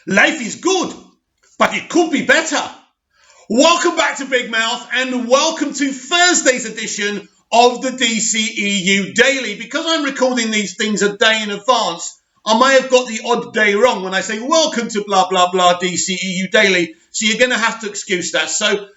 Life is good, but it could be better. Welcome back to Big Mouth and welcome to Thursday's edition of the DCEU Daily. Because I'm recording these things a day in advance, I may have got the odd day wrong when I say welcome to blah, blah, blah DCEU Daily. So you're going to have to excuse that. So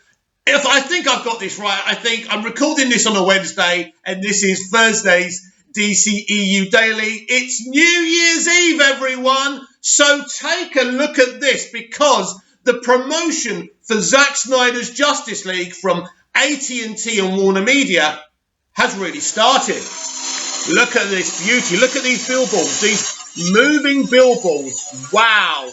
if I think I've got this right, I think I'm recording this on a Wednesday and this is Thursday's DCEU Daily. It's New Year's Eve, everyone. So take a look at this because the promotion for Zack Snyder's Justice League from AT&T and Warner Media has really started. Look at this beauty. Look at these billboards, these moving billboards. Wow.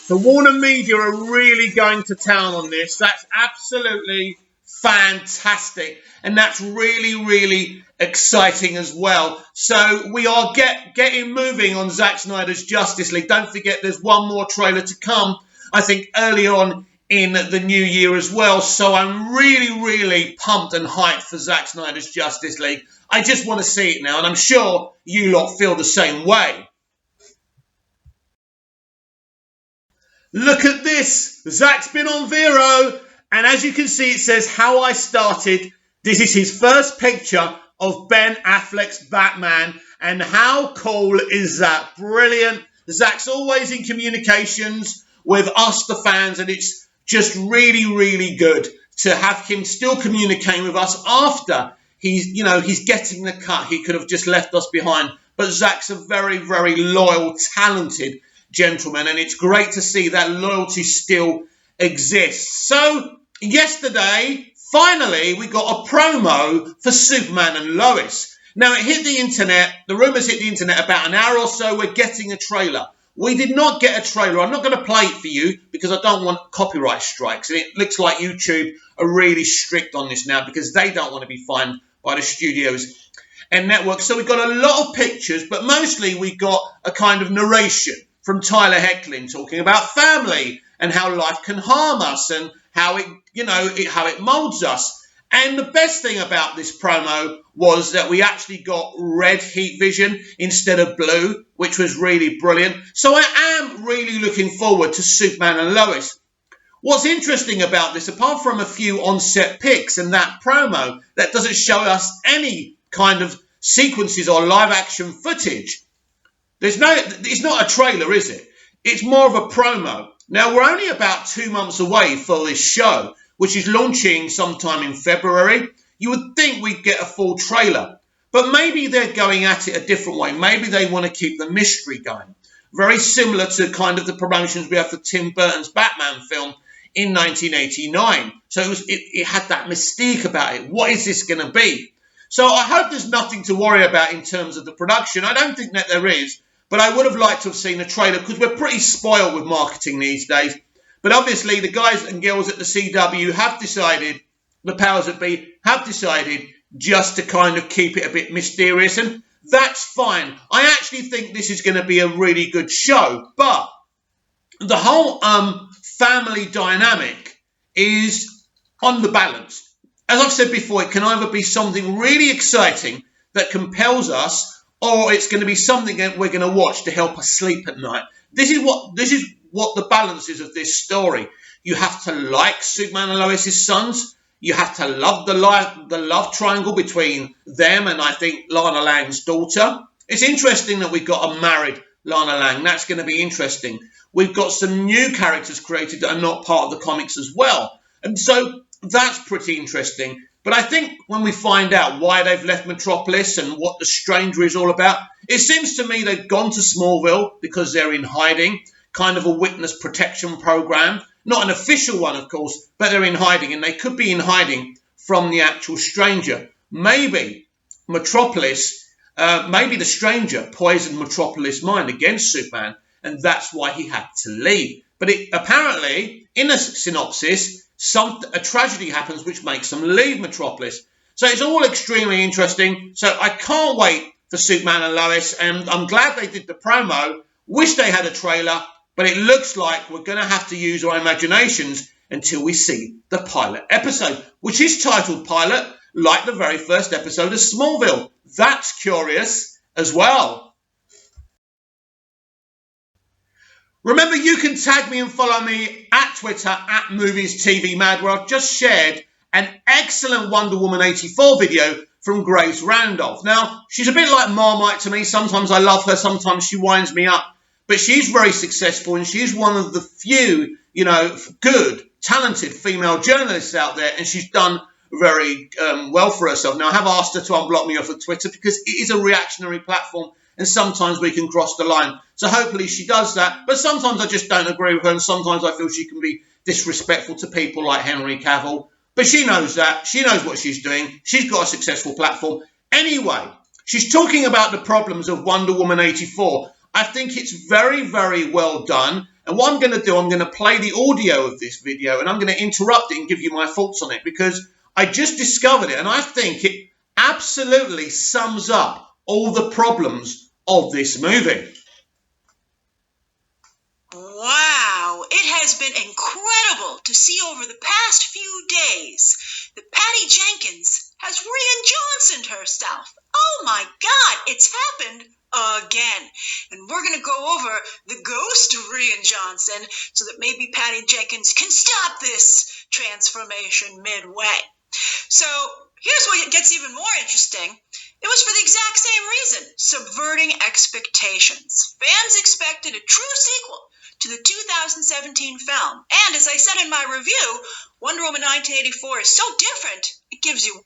So Warner Media are really going to town on this. That's absolutely fantastic. And that's really, really exciting as well. So we are getting moving on Zack Snyder's Justice League. Don't forget there's one more trailer to come, I think early on in the new year as well. So I'm really, really pumped and hyped for Zack Snyder's Justice League. I just want to see it now. And I'm sure you lot feel the same way. Look at this. Zack's been on Vero. And as you can see, it says how I started. This is his first picture of Ben Affleck's Batman. And how cool is that? Brilliant. Zack's always in communications with us, the fans. And it's just really, really good to have him still communicating with us after he's getting the cut. He could have just left us behind. But Zack's a very, very loyal, talented gentleman. And it's great to see that loyalty still exists. So yesterday, finally, we got a promo for Superman and Lois. Now, it hit the internet. The rumours hit the internet about an hour or so. We're getting a trailer. We did not get a trailer. I'm not going to play it for you because I don't want copyright strikes. And it looks like YouTube are really strict on this now because they don't want to be fined by the studios and networks. So we got a lot of pictures, but mostly we got a kind of narration from Tyler Hoechlin talking about family and how life can harm us and how it molds us. And the best thing about this promo was that we actually got red heat vision instead of blue, which was really brilliant. So I am really looking forward to Superman and Lois. What's interesting about this, apart from a few on-set pics and that promo, that doesn't show us any kind of sequences or live-action footage. It's not a trailer, is it? It's more of a promo. Now, we're only about 2 months away for this show, which is launching sometime in February. You would think we'd get a full trailer, but maybe they're going at it a different way. Maybe they want to keep the mystery going. Very similar to kind of the promotions we have for Tim Burton's Batman film in 1989. So it had that mystique about it. What is this going to be? So I hope there's nothing to worry about in terms of the production. I don't think that there is. But I would have liked to have seen a trailer because we're pretty spoiled with marketing these days. But obviously the guys and girls at the CW have decided, the powers that be have decided just to kind of keep it a bit mysterious. And that's fine. I actually think this is going to be a really good show. But the whole family dynamic is on the balance. As I've said before, it can either be something really exciting that compels us, or it's going to be something that we're going to watch to help us sleep at night. This is what the balance is of this story. You have to like Superman and Lois' sons. You have to love the love triangle between them and I think Lana Lang's daughter. It's interesting that we've got a married Lana Lang. That's going to be interesting. We've got some new characters created that are not part of the comics as well. And so that's pretty interesting. But I think when we find out why they've left Metropolis and what the Stranger is all about, it seems to me they've gone to Smallville because they're in hiding, kind of a witness protection program. Not an official one, of course, but they're in hiding, and they could be in hiding from the actual Stranger. Maybe Metropolis, maybe the Stranger poisoned Metropolis' mind against Superman, and that's why he had to leave. But apparently, in a synopsis, a tragedy happens which makes them leave Metropolis. So it's all extremely interesting. So I can't wait for Superman and Lois, and I'm glad they did the promo. Wish they had a trailer, but it looks like we're going to have to use our imaginations until we see the pilot episode, which is titled Pilot, like the very first episode of Smallville. That's curious as well. Remember, you can tag me and follow me at Twitter at Movies TV Mad, where I've just shared an excellent Wonder Woman 84 video from Grace Randolph. Now, she's a bit like Marmite to me. Sometimes I love her, sometimes she winds me up. But she's very successful, and she's one of the few, good, talented female journalists out there, and she's done very well for herself. Now, I have asked her to unblock me off of Twitter because it is a reactionary platform, and sometimes we can cross the line. So hopefully she does that. But sometimes I just don't agree with her, and sometimes I feel she can be disrespectful to people like Henry Cavill. But she knows that. She knows what she's doing. She's got a successful platform. Anyway, she's talking about the problems of Wonder Woman 84. I think it's very, very well done. And what I'm going to do, I'm going to play the audio of this video, and I'm going to interrupt it and give you my thoughts on it, because I just discovered it, and I think it absolutely sums up all the problems of this movie. Wow, it has been incredible to see over the past few days that Patty Jenkins has Rian Johnsoned herself. Oh my God, it's happened again. And we're going to go over the ghost of Rian Johnson so that maybe Patty Jenkins can stop this transformation midway. So here's what gets even more interesting. It was for the exact same reason, subverting expectations. Fans expected a true sequel to the 2017 film. And as I said in my review, Wonder Woman 1984 is so different, it gives you...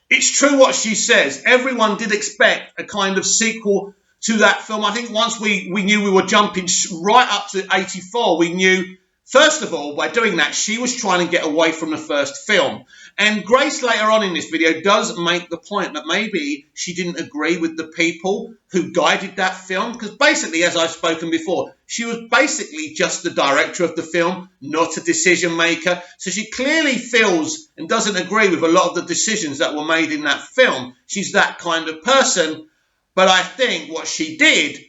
It's true what she says. Everyone did expect a kind of sequel to that film. I think once we knew we were jumping right up to 84, we knew, first of all, by doing that, she was trying to get away from the first film. And Grace later on in this video does make the point that maybe she didn't agree with the people who guided that film. Because basically, as I've spoken before, she was basically just the director of the film, not a decision maker. So she clearly feels and doesn't agree with a lot of the decisions that were made in that film. She's that kind of person. But I think what she did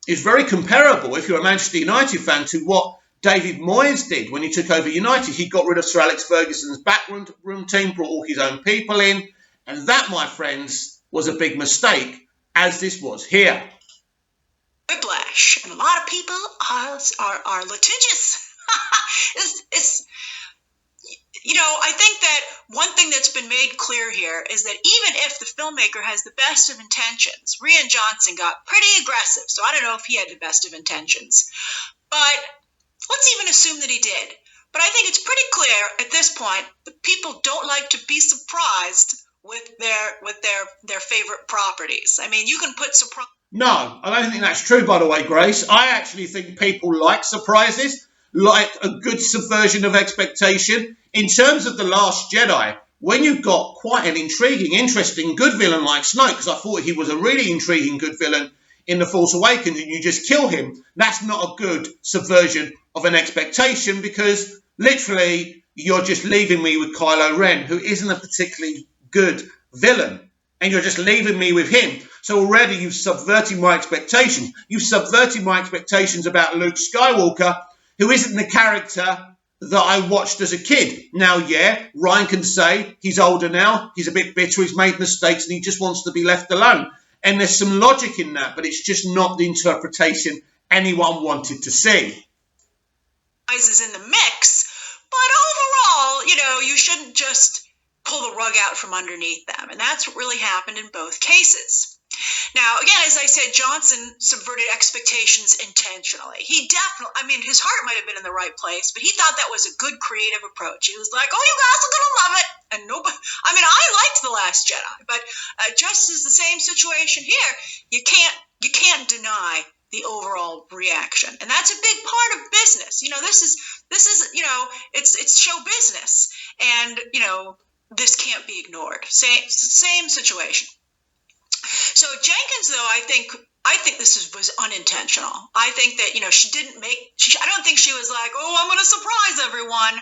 is very comparable, if you're a Manchester United fan, to what David Moyes did when he took over United. He got rid of Sir Alex Ferguson's backroom team, brought all his own people in. And that, my friends, was a big mistake, as this was here. Whiplash. And a lot of people are litigious. I think that one thing that's been made clear here is that even if the filmmaker has the best of intentions, Rian Johnson got pretty aggressive. So I don't know if he had the best of intentions. But let's even assume that he did. But I think it's pretty clear at this point that people don't like to be surprised with their favorite properties. I mean, you can put surprise. No, I don't think that's true, by the way, Grace. I actually think people like surprises, like a good subversion of expectation. In terms of The Last Jedi, when you've got quite an intriguing, interesting, good villain like Snoke, because I thought he was a really intriguing, good villain in The Force Awakens, and you just kill him, that's not a good subversion of an expectation, because literally you're just leaving me with Kylo Ren, who isn't a particularly good villain, and you're just leaving me with him. So already you've subverted my expectations. You've subverted my expectations about Luke Skywalker, who isn't the character that I watched as a kid. Now, yeah, Ryan can say he's older now, he's a bit bitter, he's made mistakes, and he just wants to be left alone. And there's some logic in that, but it's just not the interpretation anyone wanted to see. Is in the mix, but overall, you shouldn't just pull the rug out from underneath them. And that's what really happened in both cases. Now, again, as I said, Johnson subverted expectations intentionally. He definitely, his heart might have been in the right place, but he thought that was a good creative approach. He was like, oh, you guys are going to love it. And nobody, I liked The Last Jedi, but just as the same situation here, you can't deny the overall reaction. And that's a big part of business. This is it's show business. And, this can't be ignored. Same situation. So Jenkins, though, I think this was unintentional. I think that, I don't think she was like, oh, I'm going to surprise everyone.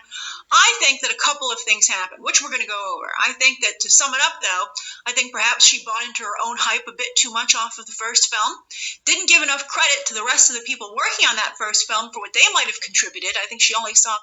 I think that a couple of things happened, which we're going to go over. I think that, to sum it up, though, I think perhaps she bought into her own hype a bit too much off of the first film, didn't give enough credit to the rest of the people working on that first film for what they might have contributed. I think she only saw...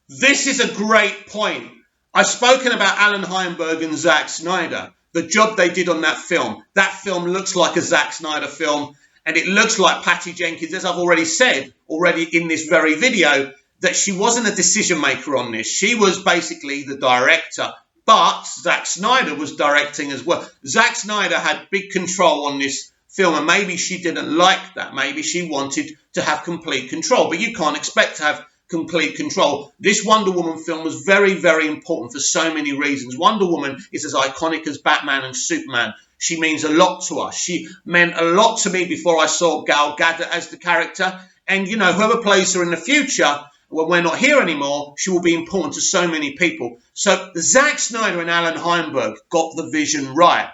This is a great point. I've spoken about Alan Heinberg and Zack Snyder. The job they did on that film. That film looks like a Zack Snyder film. And it looks like Patty Jenkins, as I've already said, already in this very video, that she wasn't a decision maker on this. She was basically the director, but Zack Snyder was directing as well. Zack Snyder had big control on this film, and maybe she didn't like that. Maybe she wanted to have complete control, but you can't expect to have complete control. This Wonder Woman film was very, very important for so many reasons. Wonder Woman is as iconic as Batman and Superman. She means a lot to us. She meant a lot to me before I saw Gal Gadot as the character. And, you know, whoever plays her in the future, when we're not here anymore, she will be important to so many people. So Zack Snyder and Alan Heinberg got the vision right.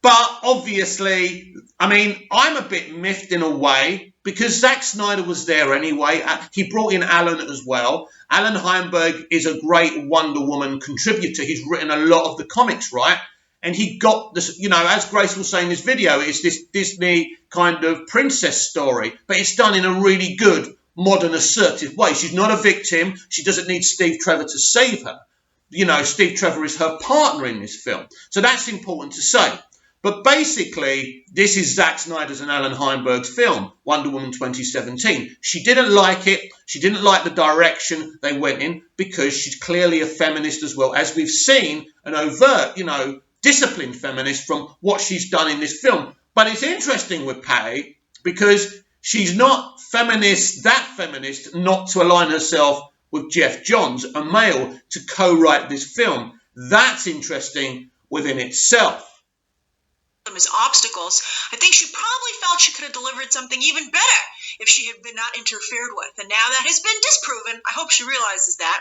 But obviously, I mean, I'm a bit miffed in a way because Zack Snyder was there anyway. He brought in Alan as well. Alan Heinberg is a great Wonder Woman contributor. He's written a lot of the comics, right? And he got this, you know, as Grace will say in this video, it's this Disney kind of princess story, but it's done in a really good, modern, assertive way. She's not a victim. She doesn't need Steve Trevor to save her. You know, Steve Trevor is her partner in this film. So that's important to say. But basically, this is Zack Snyder's and Alan Heinberg's film, Wonder Woman 2017. She didn't like it. She didn't like the direction they went in because she's clearly a feminist as well, as we've seen an overt, you know, disciplined feminist from what she's done in this film. But it's interesting with Patty because she's not feminist, that feminist, not to align herself with Jeff Johns, a male, to co-write this film. That's interesting within itself. As obstacles, I think she probably felt she could have delivered something even better if she had been not interfered with. And now that has been disproven. I hope she realizes that.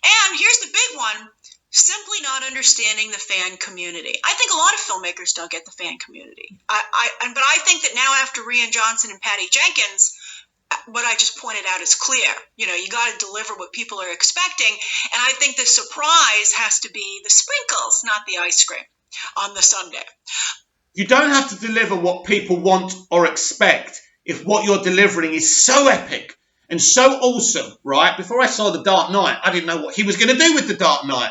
And here's the big one. Simply not understanding the fan community. I think a lot of filmmakers don't get the fan community. But I think that now after Rian Johnson and Patty Jenkins, what I just pointed out is clear. You know, you got to deliver what people are expecting. And I think the surprise has to be the sprinkles, not the ice cream on the sundae. You don't have to deliver what people want or expect if what you're delivering is so epic and so awesome, right? Before I saw The Dark Knight, I didn't know what he was going to do with The Dark Knight,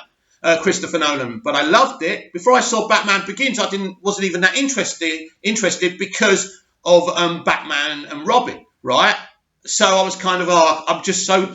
Christopher Nolan, but I loved it. Before I saw Batman Begins, I wasn't even that interested because of Batman and Robin, right? So I was kind of, I'm just so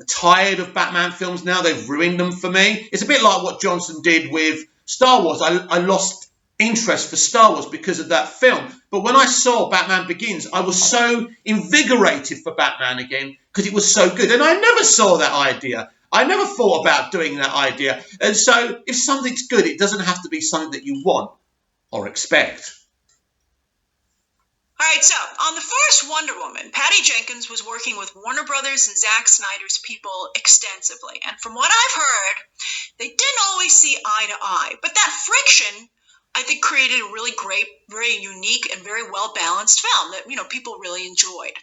tired of Batman films now. They've ruined them for me. It's a bit like what Johnson did with Star Wars. I lost interest for Star Wars because of that film. But when I saw Batman Begins, I was so invigorated for Batman again because it was so good. And I never saw that idea. I never thought about doing that idea. And so if something's good, it doesn't have to be something that you want or expect. All right, so on the first Wonder Woman, Patty Jenkins was working with Warner Brothers and Zack Snyder's people extensively. And from what I've heard, they didn't always see eye to eye. But that friction, I think, created a really great, very unique, and very well-balanced film that, you know, people really enjoyed.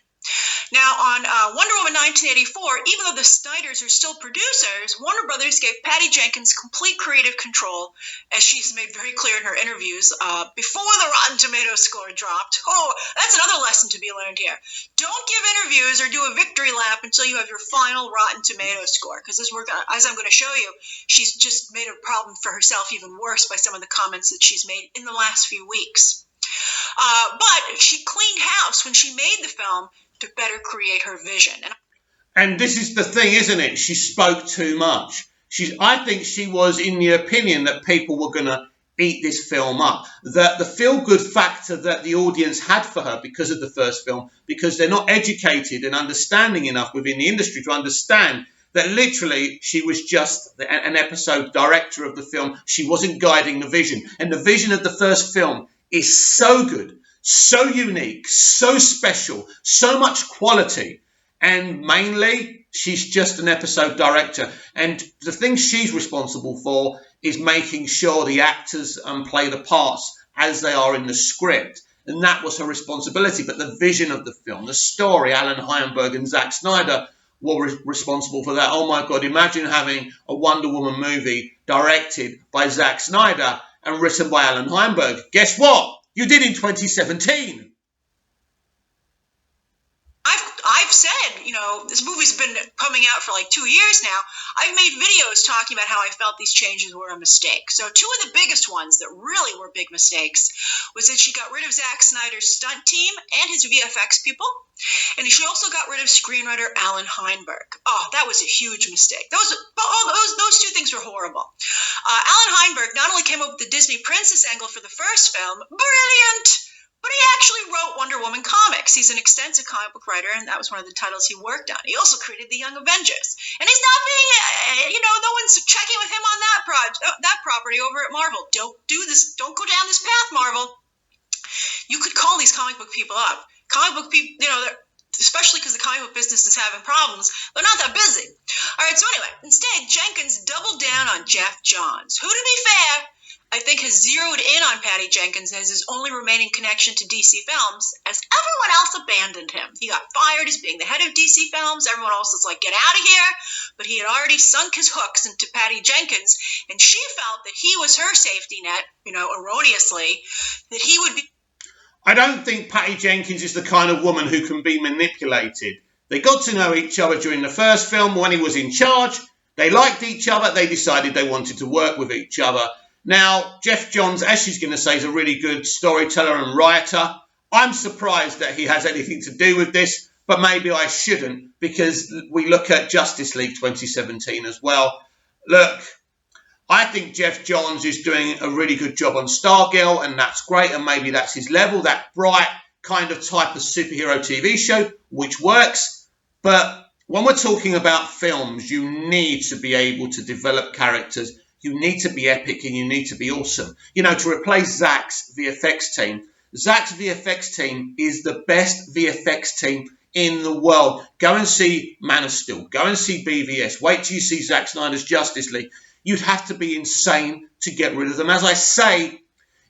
Now, on Wonder Woman 1984, even though the Snyders are still producers, Warner Brothers gave Patty Jenkins complete creative control, as she's made very clear in her interviews, before the Rotten Tomatoes score dropped. Oh, that's another lesson to be learned here. Don't give interviews or do a victory lap until you have your final Rotten Tomatoes score, because as I'm going to show you, she's just made a problem for herself even worse by some of the comments that she's made in the last few weeks. But she cleaned house when she made the film to better create her vision. And this is the thing, isn't it? She spoke too much. I think she was in the opinion that people were going to eat this film up. That the feel-good factor that the audience had for her because of the first film, because they're not educated and understanding enough within the industry to understand that literally she was just an episode director of the film. She wasn't guiding the vision. And the vision of the first film is so good, so unique, so special, so much quality. And mainly, she's just an episode director. And the thing she's responsible for is making sure the actors play the parts as they are in the script. And that was her responsibility. But the vision of the film, the story, Alan Heinberg and Zack Snyder were responsible for that. Oh my God, imagine having a Wonder Woman movie directed by Zack Snyder and written by Alan Heinberg. Guess what? You did in 2017. I've said, this movie's been coming out for like 2 years now. I've made videos talking about how I felt these changes were a mistake. So two of the biggest ones that really were big mistakes was that she got rid of Zack Snyder's stunt team and his VFX people. And she also got rid of screenwriter Alan Heinberg. Oh, that was a huge mistake. Those two things were horrible. Alan Heinberg not only came up with the Disney princess angle for the first film, brilliant, but he actually wrote Wonder Woman comics. He's an extensive comic book writer, and that was one of the titles he worked on. He also created the Young Avengers. And he's not being, no one's checking with him on that property over at Marvel. Don't do this. Don't go down this path, Marvel. You could call these comic book people up. Comic book people, especially because the comic book business is having problems, they're not that busy. All right, so anyway, instead, Jenkins doubled down on Jeff Johns, who, to be fair, I think has zeroed in on Patty Jenkins as his only remaining connection to DC Films, as everyone else abandoned him. He got fired as being the head of DC Films. Everyone else was like, get out of here. But he had already sunk his hooks into Patty Jenkins, and she felt that he was her safety net, erroneously, that he would be. I don't think Patty Jenkins is the kind of woman who can be manipulated. They got to know each other during the first film when he was in charge. They liked each other. They decided they wanted to work with each other. Now, Jeff Johns, as she's going to say, is a really good storyteller and writer. I'm surprised that he has anything to do with this, but maybe I shouldn't, because we look at Justice League 2017 as well. Look, I think Jeff Johns is doing a really good job on Stargirl, and that's great, and maybe that's his level, that bright kind of type of superhero TV show, which works. But when we're talking about films, you need to be able to develop characters. You need to be epic and you need to be awesome. To replace Zack's VFX team. Zack's VFX team is the best VFX team in the world. Go and see Man of Steel. Go and see BVS. Wait till you see Zack Snyder's Justice League. You'd have to be insane to get rid of them. As I say,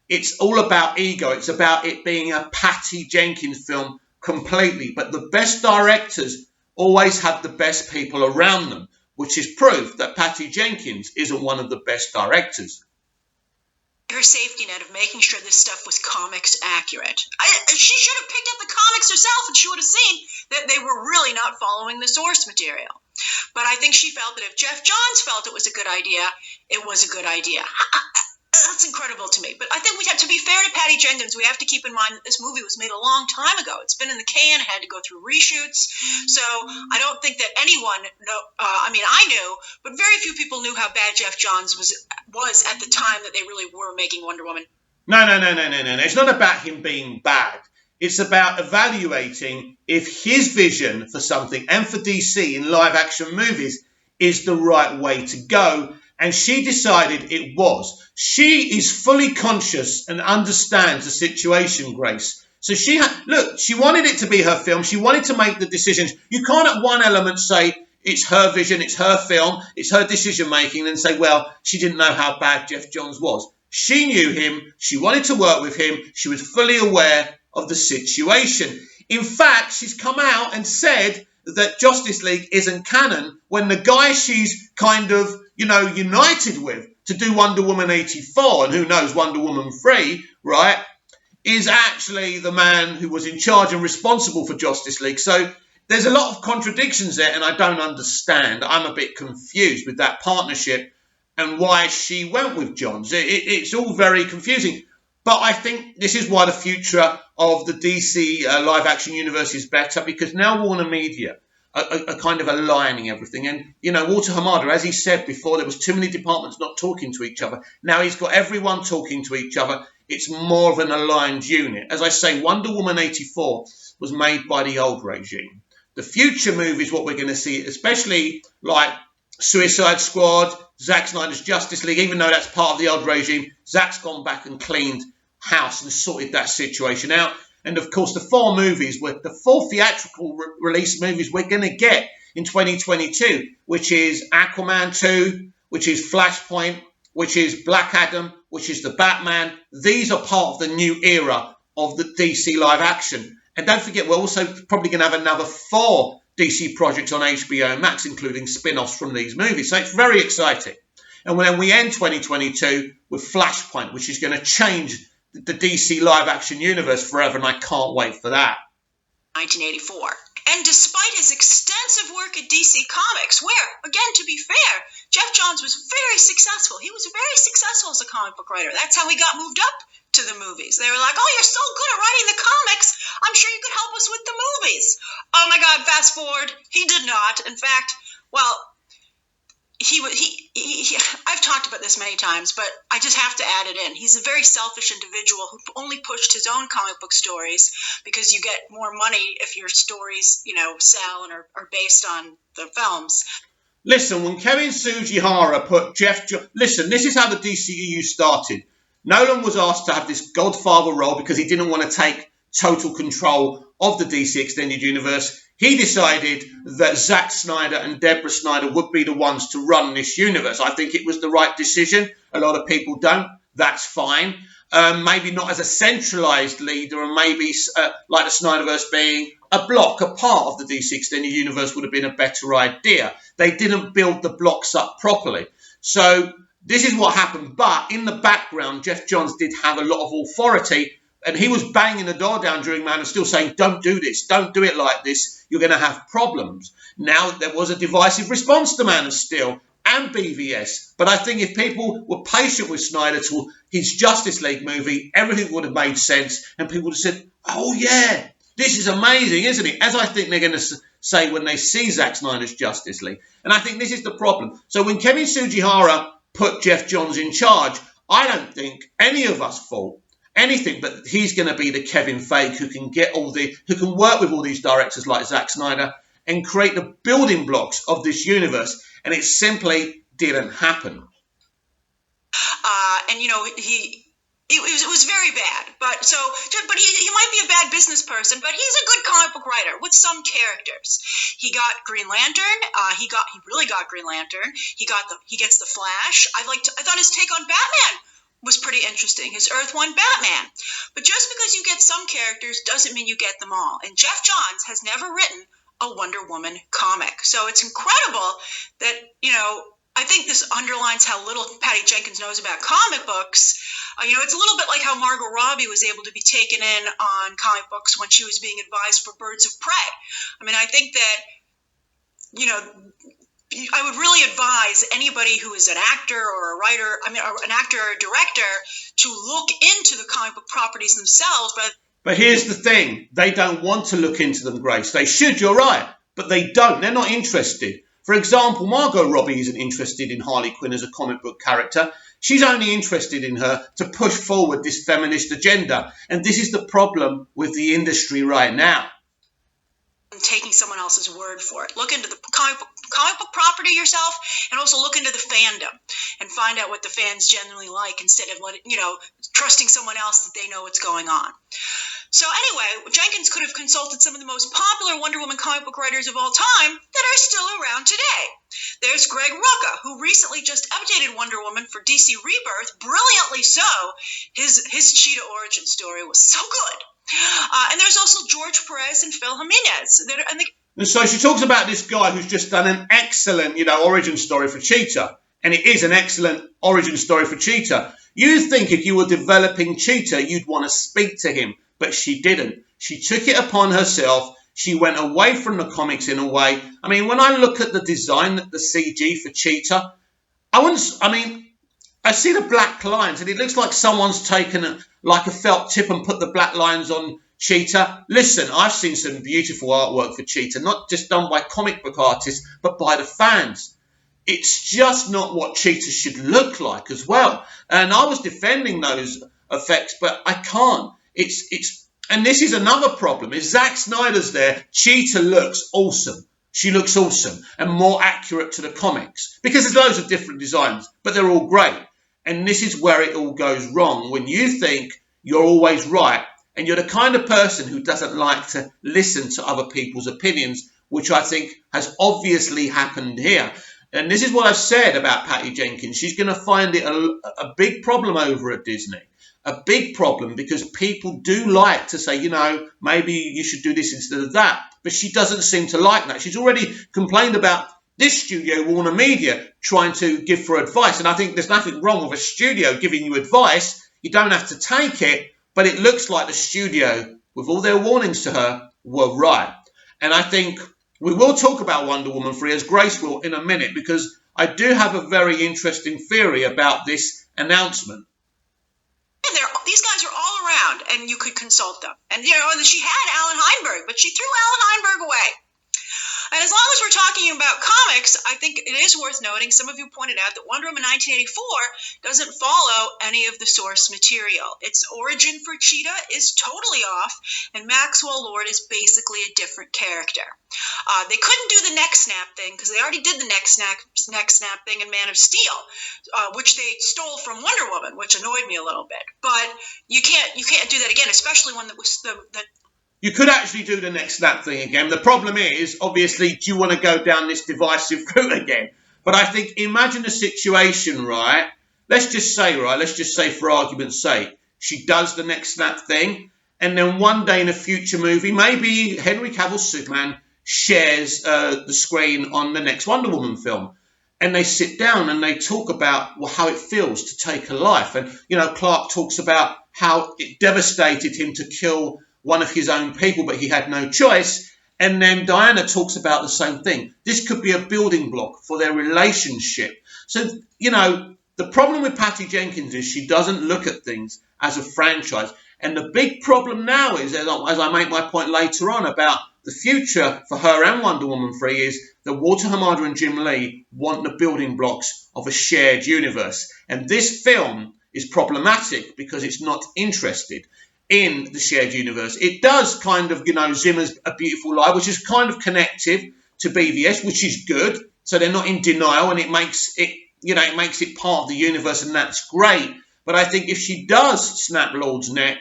it's all about ego. It's about it being a Patty Jenkins film completely. But the best directors always have the best people around them, which is proof that Patty Jenkins isn't one of the best directors. Her safety net of making sure this stuff was comics accurate. She should have picked up the comics herself, and she would have seen that they were really not following the source material. But I think she felt that if Jeff Johns felt it was a good idea, it was a good idea. That's incredible to me. But I think we have to be fair to Patty Jenkins. We have to keep in mind that this movie was made a long time ago. It's been in the can, had to go through reshoots. So I don't think that anyone I knew, but very few people knew how bad Jeff Johns was at the time that they really were making Wonder Woman. No. It's not about him being bad. It's about evaluating if his vision for something and for DC in live action movies is the right way to go. And she decided it was. She is fully conscious and understands the situation, Grace. So she wanted it to be her film. She wanted to make the decisions. You can't at one element say it's her vision, it's her film, it's her decision making, and say, well, she didn't know how bad Jeff Johns was. She knew him. She wanted to work with him. She was fully aware of the situation. In fact, she's come out and said that Justice League isn't canon when the guy she's kind of united with to do Wonder Woman 84, and who knows, Wonder Woman 3, right, is actually the man who was in charge and responsible for Justice League. So there's a lot of contradictions there, and I don't understand. I'm a bit confused with that partnership and why she went with Johns. It's all very confusing. But I think this is why the future of the DC live-action universe is better, because now Warner Media are kind of aligning everything. And, Walter Hamada, as he said before, there was too many departments not talking to each other. Now he's got everyone talking to each other. It's more of an aligned unit. As I say, Wonder Woman 84 was made by the old regime. The future movies, what we're going to see, especially like Suicide Squad, Zack Snyder's Justice League, even though that's part of the old regime, Zack's gone back and cleaned house and sorted that situation out. And of course, the four theatrical release movies we're going to get in 2022, which is Aquaman 2, which is Flashpoint, which is Black Adam, which is the Batman. These are part of the new era of the DC live action. And don't forget, we're also probably going to have another 4 DC projects on HBO Max, including spin-offs from these movies. So it's very exciting. And then we end 2022 with Flashpoint, which is going to change the DC live-action universe forever, and I can't wait for that. 1984. And despite his extensive work at DC Comics, where, again, to be fair, Jeff Johns was very successful. He was very successful as a comic book writer. That's how he got moved up to the movies. They were like, oh, you're so good at writing the comics. I'm sure you could help us with the movies. Oh, my God, fast forward. He did not. In fact, well, I've talked about this many times, but I just have to add it in. He's a very selfish individual who only pushed his own comic book stories because you get more money if your stories, sell and are based on the films. Listen, when Kevin Sugihara put listen, this is how the DCEU started. Nolan was asked to have this Godfather role because he didn't want to take total control of the DC Extended Universe. He decided that Zack Snyder and Deborah Snyder would be the ones to run this universe. I think it was the right decision. A lot of people don't. That's fine. Maybe not as a centralized leader, and maybe like the Snyderverse being a block, a part of the DC Extended Universe would have been a better idea. They didn't build the blocks up properly. So this is what happened. But in the background, Jeff Johns did have a lot of authority. And he was banging the door down during Man of Steel saying, don't do this, don't do it like this, you're going to have problems. Now, there was a divisive response to Man of Steel and BVS. But I think if people were patient with Snyder till his Justice League movie, everything would have made sense. And people would have said, oh, yeah, this is amazing, isn't it? As I think they're going to say when they see Zack Snyder's Justice League. And I think this is the problem. So when Kevin Sugihara put Jeff Johns in charge, I don't think any of us thought anything, but he's going to be the Kevin Feige who can work with all these directors like Zack Snyder and create the building blocks of this universe. And it simply didn't happen. And it was very bad. But he might be a bad business person, but he's a good comic book writer with some characters. He got Green Lantern. He really got Green Lantern. He gets the Flash. I thought his take on Batman was pretty interesting, his Earth 1 Batman. But just because you get some characters doesn't mean you get them all. And Jeff Johns has never written a Wonder Woman comic. So it's incredible that, I think this underlines how little Patty Jenkins knows about comic books. It's a little bit like how Margot Robbie was able to be taken in on comic books when she was being advised for Birds of Prey. I mean, I think that, I would really advise anybody who is an actor or a writer, or an actor or a director, to look into the comic book properties themselves. But here's the thing. They don't want to look into them, Grace. They should, you're right. But they don't. They're not interested. For example, Margot Robbie isn't interested in Harley Quinn as a comic book character. She's only interested in her to push forward this feminist agenda. And this is the problem with the industry right now. Taking someone else's word for it. Look into the comic book property yourself, and also look into the fandom and find out what the fans generally like instead of trusting someone else that they know what's going on. So anyway, Jenkins could have consulted some of the most popular Wonder Woman comic book writers of all time that are still around today. There's Greg Rucka, who recently just updated Wonder Woman for DC Rebirth, brilliantly so. His Cheetah origin story was so good. And there's also George Perez and Phil Jimenez. And so she talks about this guy who's just done an excellent, origin story for Cheetah. And it is an excellent origin story for Cheetah. You'd think if you were developing Cheetah, you'd want to speak to him. But she didn't. She took it upon herself. She went away from the comics in a way. I mean, when I look at the design, the CG for Cheetah, I see the black lines, and it looks like someone's taken a felt tip and put the black lines on Cheetah. Listen, I've seen some beautiful artwork for Cheetah, not just done by comic book artists, but by the fans. It's just not what Cheetah should look like as well. And I was defending those effects, but I can't. And this is another problem. If Zack Snyder's there, Cheetah looks awesome. She looks awesome and more accurate to the comics because there's loads of different designs, but they're all great. And this is where it all goes wrong, when you think you're always right and you're the kind of person who doesn't like to listen to other people's opinions, which I think has obviously happened here. And this is what I've said about Patty Jenkins. She's going to find it a big problem over at Disney. A big problem because people do like to say, maybe you should do this instead of that. But she doesn't seem to like that. She's already complained about this studio, Warner Media, trying to give her advice. And I think there's nothing wrong with a studio giving you advice. You don't have to take it. But it looks like the studio, with all their warnings to her, were right. And I think we will talk about Wonder Woman 3 as Grace will in a minute, because I do have a very interesting theory about this announcement. And these guys are all around, and you could consult them. And, she had Alan Heinberg, but she threw Alan Heinberg away. And as long as we're talking about comics, I think it is worth noting, some of you pointed out that Wonder Woman 1984 doesn't follow any of the source material. Its origin for Cheetah is totally off, and Maxwell Lord is basically a different character. They couldn't do the neck snap thing because they already did the neck snap thing in Man of Steel, which they stole from Wonder Woman, which annoyed me a little bit. But you can't do that again, especially when it was the You could actually do the next snap thing again. The problem is, obviously, do you want to go down this divisive route again? But I think, imagine a situation, right? Let's just say for argument's sake, she does the next snap thing, and then one day in a future movie, maybe Henry Cavill's Superman shares the screen on the next Wonder Woman film. And they sit down and they talk about how it feels to take a life. And, Clark talks about how it devastated him to kill one of his own people, but he had no choice. And then Diana talks about the same thing. This could be a building block for their relationship. So, the problem with Patty Jenkins is she doesn't look at things as a franchise. And the big problem now is, as I make my point later on about the future for her and Wonder Woman 3, is that Walter Hamada and Jim Lee want the building blocks of a shared universe. And this film is problematic because it's not interested in the shared universe. It does kind of, Zimmer's A Beautiful Lie, which is kind of connective to BVS, which is good. So they're not in denial, and it makes it part of the universe, and that's great. But I think if she does snap Lord's neck,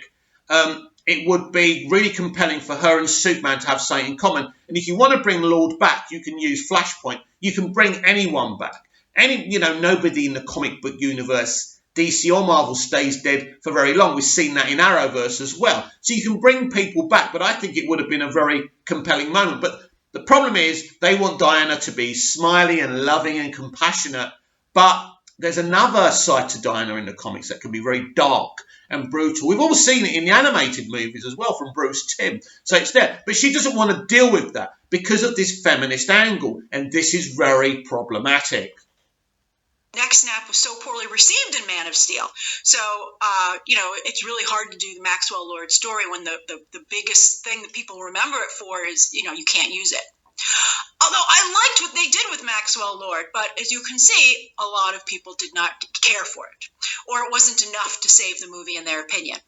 it would be really compelling for her and Superman to have something in common. And if you want to bring Lord back, you can use Flashpoint. You can bring anyone back. Nobody in the comic book universe, DC or Marvel, stays dead for very long. We've seen that in Arrowverse as well. So you can bring people back, but I think it would have been a very compelling moment. But the problem is they want Diana to be smiley and loving and compassionate, but there's another side to Diana in the comics that can be very dark and brutal. We've all seen it in the animated movies as well from Bruce Timm. So it's there. But she doesn't want to deal with that because of this feminist angle. And this is very problematic. Neck snap was so poorly received in Man of Steel. So, it's really hard to do the Maxwell Lord story when the biggest thing that people remember it for is, you can't use it. Although I liked what they did with Maxwell Lord, but as you can see, a lot of people did not care for it, or it wasn't enough to save the movie in their opinion.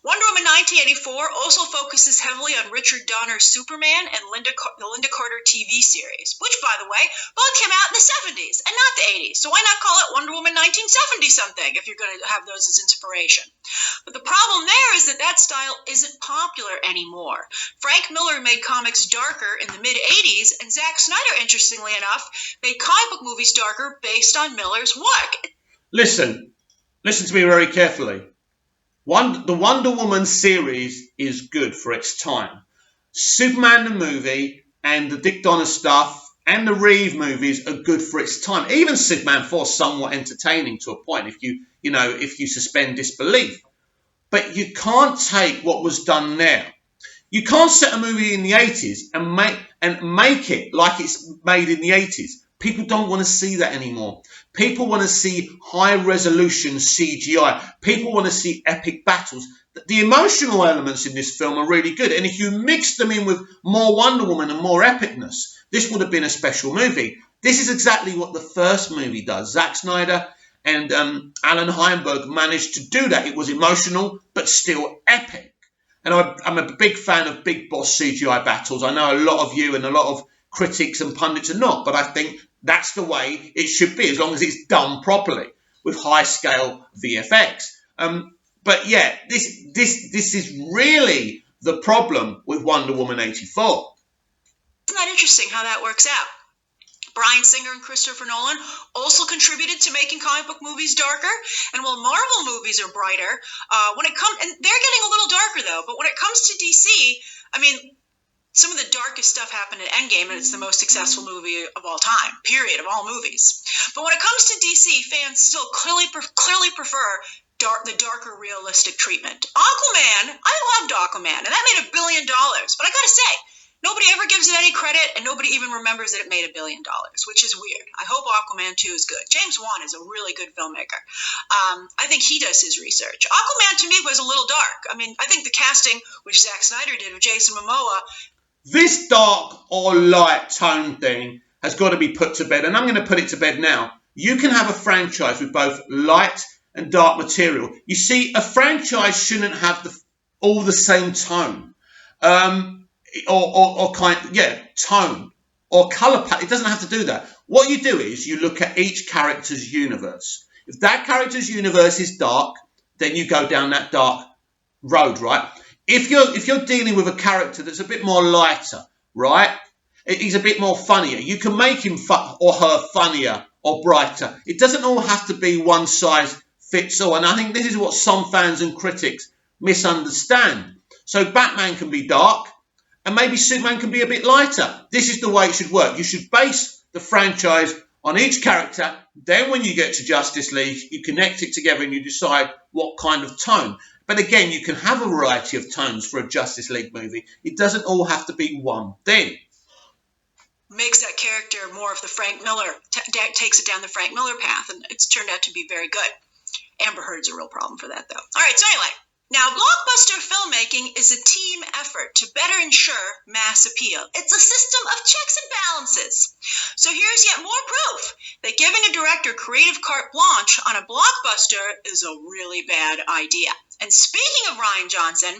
Wonder Woman 1984 also focuses heavily on Richard Donner's Superman and the Linda Carter TV series, which, by the way, both came out in the 70s and not the 80s. So why not call it Wonder Woman 1970-something if you're going to have those as inspiration? But the problem there is that style isn't popular anymore. Frank Miller made comics darker in the mid-80s, and Zack Snyder, interestingly enough, made comic book movies darker based on Miller's work. Listen to me very carefully. The Wonder Woman series is good for its time. Superman the movie and the Dick Donner stuff and the Reeve movies are good for its time. Even Superman 4 is somewhat entertaining to a point if you suspend disbelief. But you can't take what was done there. You can't set a movie in the 80s and make it like it's made in the 80s. People don't want to see that anymore. People want to see high-resolution CGI. People want to see epic battles. The emotional elements in this film are really good. And if you mix them in with more Wonder Woman and more epicness, this would have been a special movie. This is exactly what the first movie does. Zack Snyder and Alan Heinberg managed to do that. It was emotional, but still epic. And I'm a big fan of big boss CGI battles. I know a lot of you and a lot of critics and pundits are not, but I think that's the way it should be, as long as it's done properly with high-scale VFX. But yeah, this is really the problem with Wonder Woman 84. Isn't that interesting how that works out? Bryan Singer and Christopher Nolan also contributed to making comic book movies darker. And while Marvel movies are brighter, and they're getting a little darker though, but when it comes to DC, some of the darkest stuff happened in Endgame, and it's the most successful movie of all time, period, of all movies. But when it comes to DC, fans still clearly prefer the darker, realistic treatment. Aquaman, I loved Aquaman, and that made $1 billion. But I gotta say, Nobody ever gives it any credit, and nobody even remembers that it made $1 billion, which is weird. I hope Aquaman 2 is good. James Wan is a really good filmmaker. I think he does his research. Aquaman, to me, was a little dark. I mean, I think the casting, which Zack Snyder did, of Jason Momoa. This dark or light tone thing has got to be put to bed, and I'm going to put it to bed now. You can have a franchise with both light and dark material. You see, a franchise shouldn't have all the same tone. Tone or color palette. It doesn't have to do that. What you do is you look at each character's universe. If that character's universe is dark, then you go down that dark road, right? If you're dealing with a character that's a bit more lighter, right? He's a bit more funnier. You can make him or her funnier or brighter. It doesn't all have to be one size fits all. And I think this is what some fans and critics misunderstand. So Batman can be dark, and maybe Superman can be a bit lighter. This is the way it should work. You should base the franchise on each character. Then when you get to Justice League, you connect it together and you decide what kind of tone. But again, you can have a variety of tones for a Justice League movie. It doesn't all have to be one thing. Makes that character more of the Frank Miller, takes it down the Frank Miller path, and it's turned out to be very good. Amber Heard's a real problem for that, though. All right, so anyway. Now, blockbuster filmmaking is a team effort to better ensure mass appeal. It's a system of checks and balances. So here's yet more proof that giving a director creative carte blanche on a blockbuster is a really bad idea. And speaking of Rian Johnson,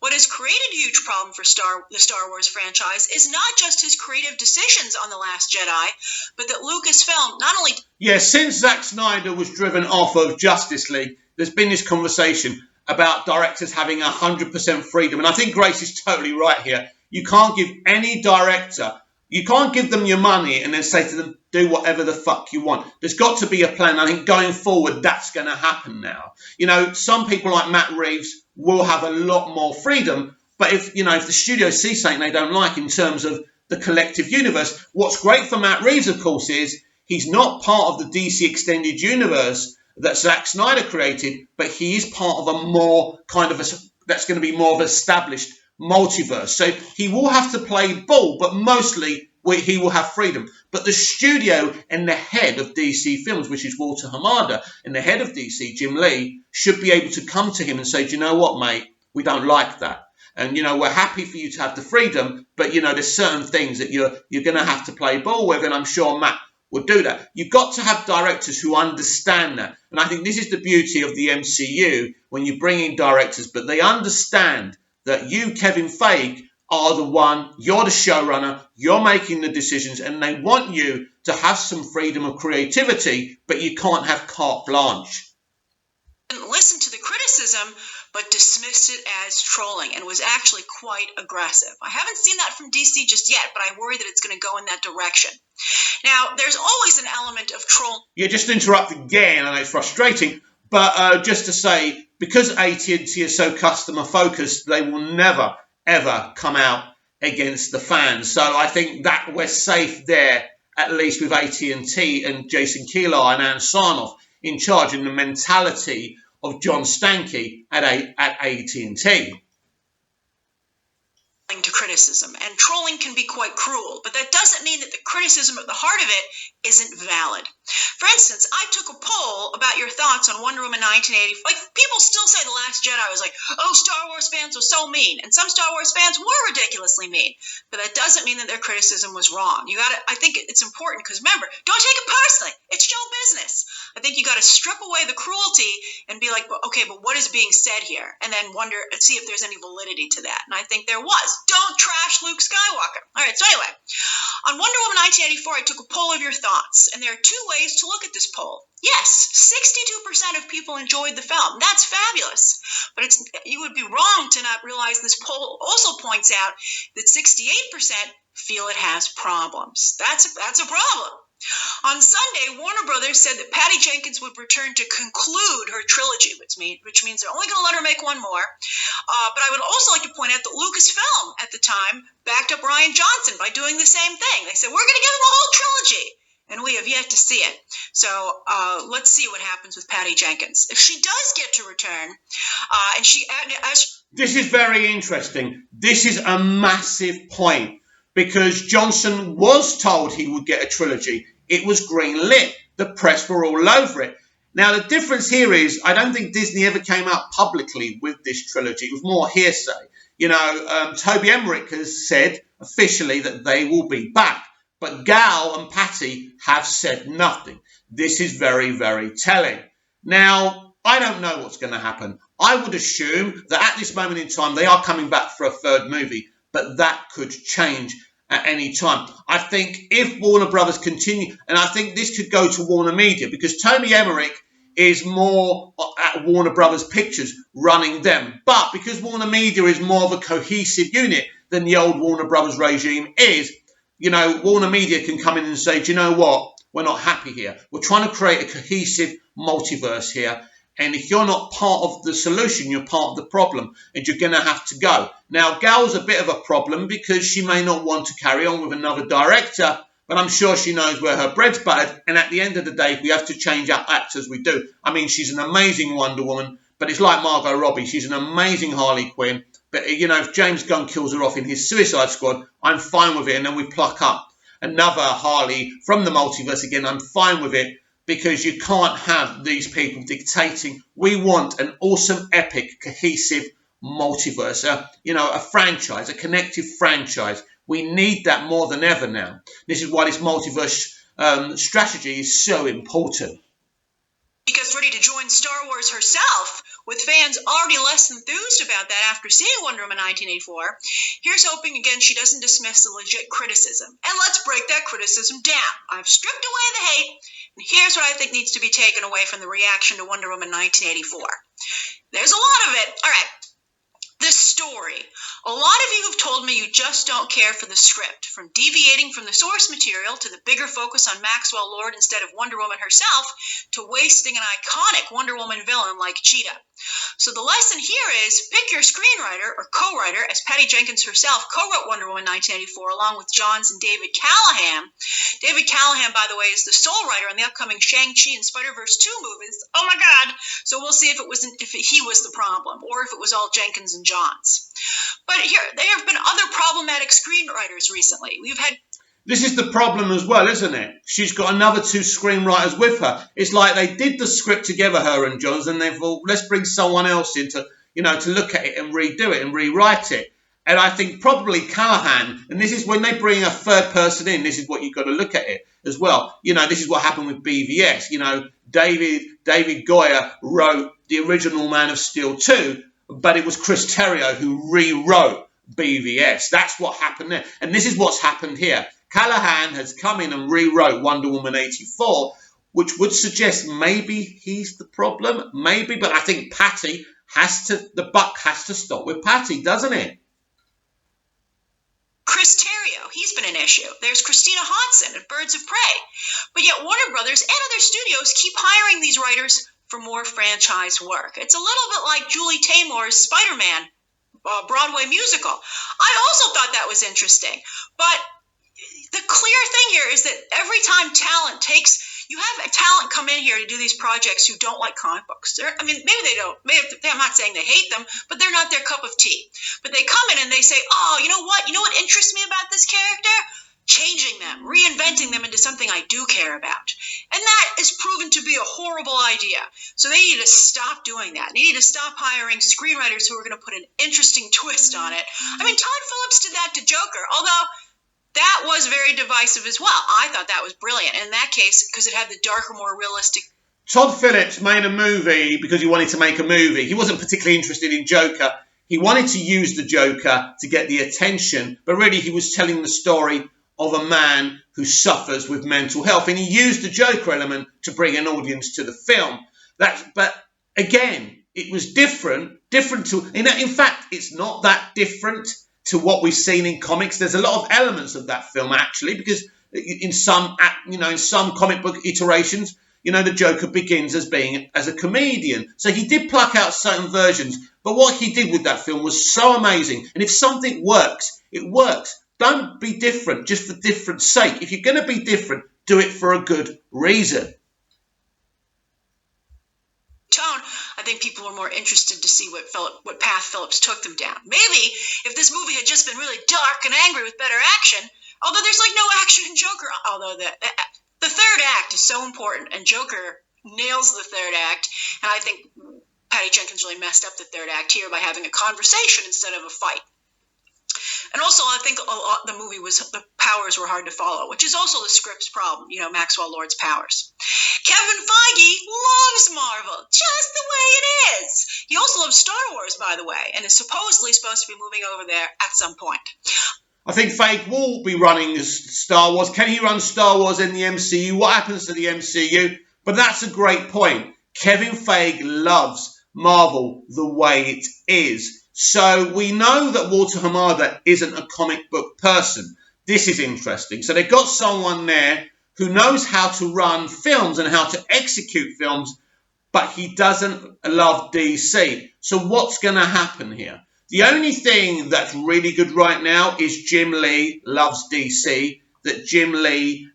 what has created a huge problem for the Star Wars franchise is not just his creative decisions on The Last Jedi, but that Lucasfilm not only... Yeah, since Zack Snyder was driven off of Justice League, there's been this conversation about directors having 100% freedom. And I think Grace is totally right here. You can't give any director, you can't give them your money and then say to them, do whatever the fuck you want. There's got to be a plan. I think going forward, that's going to happen now. You know, some people like Matt Reeves will have a lot more freedom. But if the studio sees something they don't like in terms of the collective universe, what's great for Matt Reeves, of course, is he's not part of the DC Extended Universe that Zack Snyder created, but he is part of a more that's going to be more of an established multiverse. So he will have to play ball, but mostly he will have freedom. But the studio and the head of DC Films, which is Walter Hamada, and the head of DC, Jim Lee, should be able to come to him and say, do you know what, mate? We don't like that. And, we're happy for you to have the freedom, but, there's certain things that you're going to have to play ball with, and I'm sure Matt will do that. You've got to have directors who understand that. And I think this is the beauty of the MCU when you bring in directors, but they understand that you, Kevin Feige, are the one, you're the showrunner, you're making the decisions, and they want you to have some freedom of creativity, but you can't have carte blanche. Didn't listen to the criticism, but dismissed it as trolling and was actually quite aggressive. I haven't seen that from DC just yet, but I worry that it's going to go in that direction. Now, there's always an element of troll. Yeah, just to interrupt again, I know it's frustrating, but just to say, because AT&T is so customer focused, they will never, ever come out against the fans. So I think that we're safe there, at least with AT&T and Jason Kilar and Ann Sarnoff in charge, in the mentality of John Stankey at AT&T. To criticism, and trolling can be quite cruel, but that doesn't mean that the criticism at the heart of it isn't valid. For instance, I took a poll about your thoughts on Wonder Woman 1980. Like, people still say The Last Jedi was like, oh, Star Wars fans were so mean, and some Star Wars fans were ridiculously mean, but that doesn't mean that their criticism was wrong. I think it's important, because remember, don't take it personally. It's show business. I think you got to strip away the cruelty and be like, okay, but what is being said here? And then wonder and see if there's any validity to that. And I think there was. Don't trash Luke Skywalker. All right, so anyway, on Wonder Woman 1984, I took a poll of your thoughts, and there are two ways to look at this poll. Yes, 62% of people enjoyed the film. That's fabulous. But you would be wrong to not realize this poll also points out that 68% feel it has problems. That's a problem. On Sunday, Warner Brothers said that Patty Jenkins would return to conclude her trilogy, which means they're only going to let her make one more. But I would also like to point out that Lucasfilm at the time backed up Rian Johnson by doing the same thing. They said, we're going to give him a whole trilogy. And we have yet to see it. So let's see what happens with Patty Jenkins. If she does get to return, This is very interesting. This is a massive point because Johnson was told he would get a trilogy. It was greenlit. The press were all over it. Now, the difference here is I don't think Disney ever came out publicly with this trilogy. It was more hearsay. Toby Emmerich has said officially that they will be back. But Gal and Patty have said nothing. This is very, very telling. Now, I don't know what's going to happen. I would assume that at this moment in time, they are coming back for a third movie. But that could change at any time. I think if Warner Brothers continue, and I think this could go to Warner Media, because Toby Emmerich is more at Warner Brothers Pictures running them. But because Warner Media is more of a cohesive unit than the old Warner Brothers regime is, Warner Media can come in and say, do you know what? We're not happy here. We're trying to create a cohesive multiverse here. And if you're not part of the solution, you're part of the problem, and you're going to have to go. Now, Gal's a bit of a problem because she may not want to carry on with another director, but I'm sure she knows where her bread's buttered. And at the end of the day, if we have to change our actors, we do. I mean, she's an amazing Wonder Woman, but it's like Margot Robbie. She's an amazing Harley Quinn. But, if James Gunn kills her off in his Suicide Squad, I'm fine with it. And then we pluck up another Harley from the multiverse again. I'm fine with it. Because you can't have these people dictating. We want an awesome, epic, cohesive multiverse, a franchise, a connective franchise. We need that more than ever now. This is why this multiverse strategy is so important. Because ready to join Star Wars herself, with fans already less enthused about that after seeing Wonder Woman 1984, here's hoping again she doesn't dismiss the legit criticism. And let's break that criticism down. I've stripped away the hate, and here's what I think needs to be taken away from the reaction to Wonder Woman 1984. There's a lot of it. All right. The story. A lot of you have told me you just don't care for the script, from deviating from the source material to the bigger focus on Maxwell Lord instead of Wonder Woman herself to wasting an iconic Wonder Woman villain like Cheetah. So the lesson here is pick your screenwriter or co-writer, as Patty Jenkins herself co-wrote Wonder Woman 1984 along with Johns and David Callahan. David Callahan, by the way, is the sole writer on the upcoming Shang-Chi and Spider-Verse 2 movies. Oh my God! So we'll see if he was the problem or if it was all Jenkins and Johns. But here, there have been other problematic screenwriters recently. This is the problem as well, isn't it? She's got another two screenwriters with her. It's like they did the script together, her and Johns, and they thought, let's bring someone else in to look at it and redo it and rewrite it. And I think probably Callahan, and this is when they bring a third person in, this is what you've got to look at it as well. This is what happened with BVS. David Goyer wrote the original Man of Steel 2, but it was Chris Terrio who rewrote BVS. That's what happened there. And this is what's happened here. Callahan has come in and rewrote Wonder Woman 84, which would suggest maybe he's the problem. Maybe, but I think the buck has to stop with Patty, doesn't it? Chris Terrio, he's been an issue. There's Christina Hodson at Birds of Prey. But yet Warner Brothers and other studios keep hiring these writers for more franchise work. It's a little bit like Julie Taymor's Spider-Man Broadway musical. I also thought that was interesting. But the clear thing here is that every time you have a talent come in here to do these projects who don't like comic books. Maybe they don't. I'm not saying they hate them, but they're not their cup of tea. But they come in and they say, oh, you know what? You know what interests me about this character? Changing them, reinventing them into something I do care about. And that is proven to be a horrible idea. So they need to stop doing that. They need to stop hiring screenwriters who are going to put an interesting twist on it. Todd Phillips did that to Joker, although that was very divisive as well. I thought that was brilliant in that case because it had the darker, more realistic. Todd Phillips made a movie because he wanted to make a movie. He wasn't particularly interested in Joker. He wanted to use the Joker to get the attention, but really he was telling the story of a man who suffers with mental health. And he used the Joker element to bring an audience to the film. But again, it was different to, in fact, it's not that different to what we've seen in comics. There's a lot of elements of that film, actually, because in some comic book iterations, the Joker begins as a comedian. So he did pluck out certain versions. But what he did with that film was so amazing. And if something works, it works. Don't be different just for difference sake. If you're going to be different, do it for a good reason. Tone, I think people were more interested to see what path Phillips took them down. Maybe if this movie had just been really dark and angry with better action, although there's like no action in Joker, although the third act is so important, and Joker nails the third act, and I think Patty Jenkins really messed up the third act here by having a conversation instead of a fight. And also, I think the powers were hard to follow, which is also the script's problem, Maxwell Lord's powers. Kevin Feige loves Marvel, just the way it is. He also loves Star Wars, by the way, and is supposedly supposed to be moving over there at some point. I think Feige will be running Star Wars. Can he run Star Wars in the MCU? What happens to the MCU? But that's a great point. Kevin Feige loves Marvel the way it is. So we know that Walter Hamada isn't a comic book person. This is interesting. So they've got someone there who knows how to run films and how to execute films, but he doesn't love DC. So what's going to happen here? The only thing that's really good right now is Jim Lee loves DC, that Jim Lee,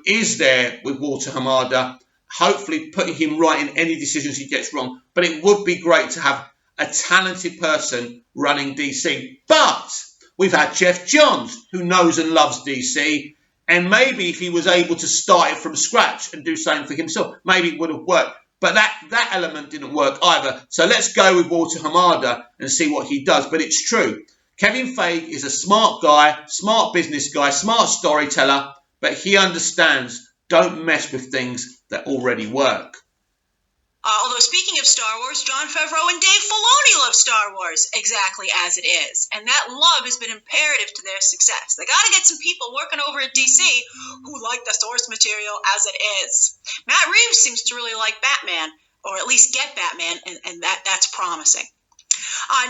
is there with Walter Hamada, hopefully putting him right in any decisions he gets wrong. But it would be great to have a talented person running DC. But we've had Jeff Johns, who knows and loves DC, and maybe if he was able to start it from scratch and do something for himself, maybe it would have worked. But that element didn't work either. So let's go with Walter Hamada and see what he does. But it's true. Kevin Feige is a smart guy, smart business guy, smart storyteller, but he understands, don't mess with things that already work. Although speaking of Star Wars, Jon Favreau and Dave Filoni love Star Wars exactly as it is. And that love has been imperative to their success. They got to get some people working over at DC who like the source material as it is. Matt Reeves seems to really like Batman, or at least get Batman, and that's promising.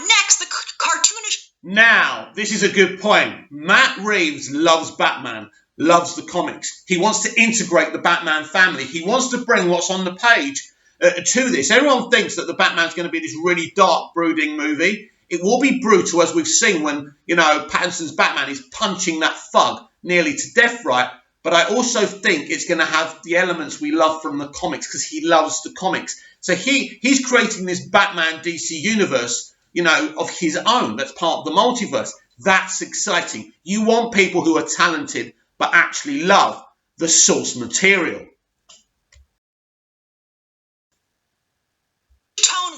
Next, the cartoonish... Now, this is a good point. Matt Reeves loves Batman, loves the comics. He wants to integrate the Batman family. He wants to bring what's on the page to this. Everyone thinks that the Batman's going to be this really dark, brooding movie. It will be brutal, as we've seen when, Pattinson's Batman is punching that thug nearly to death, right? But I also think it's going to have the elements we love from the comics because he loves the comics. So he's creating this Batman DC universe, of his own. That's part of the multiverse. That's exciting. You want people who are talented but actually love the source material.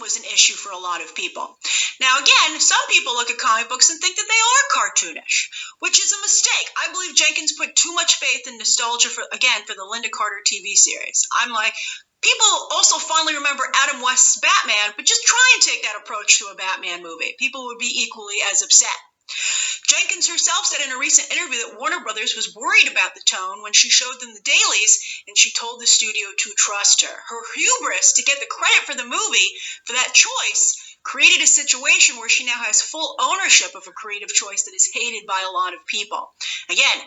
Was an issue for a lot of people. Now, again, some people look at comic books and think that they are cartoonish, which is a mistake. I believe Jenkins put too much faith in nostalgia for the Linda Carter TV series. I'm like, people also fondly remember Adam West's Batman, but just try and take that approach to a Batman movie. People would be equally as upset. Jenkins herself said in a recent interview that Warner Brothers was worried about the tone when she showed them the dailies, and she told the studio to trust her. Her hubris to get the credit for the movie for that choice created a situation where she now has full ownership of a creative choice that is hated by a lot of people. Again,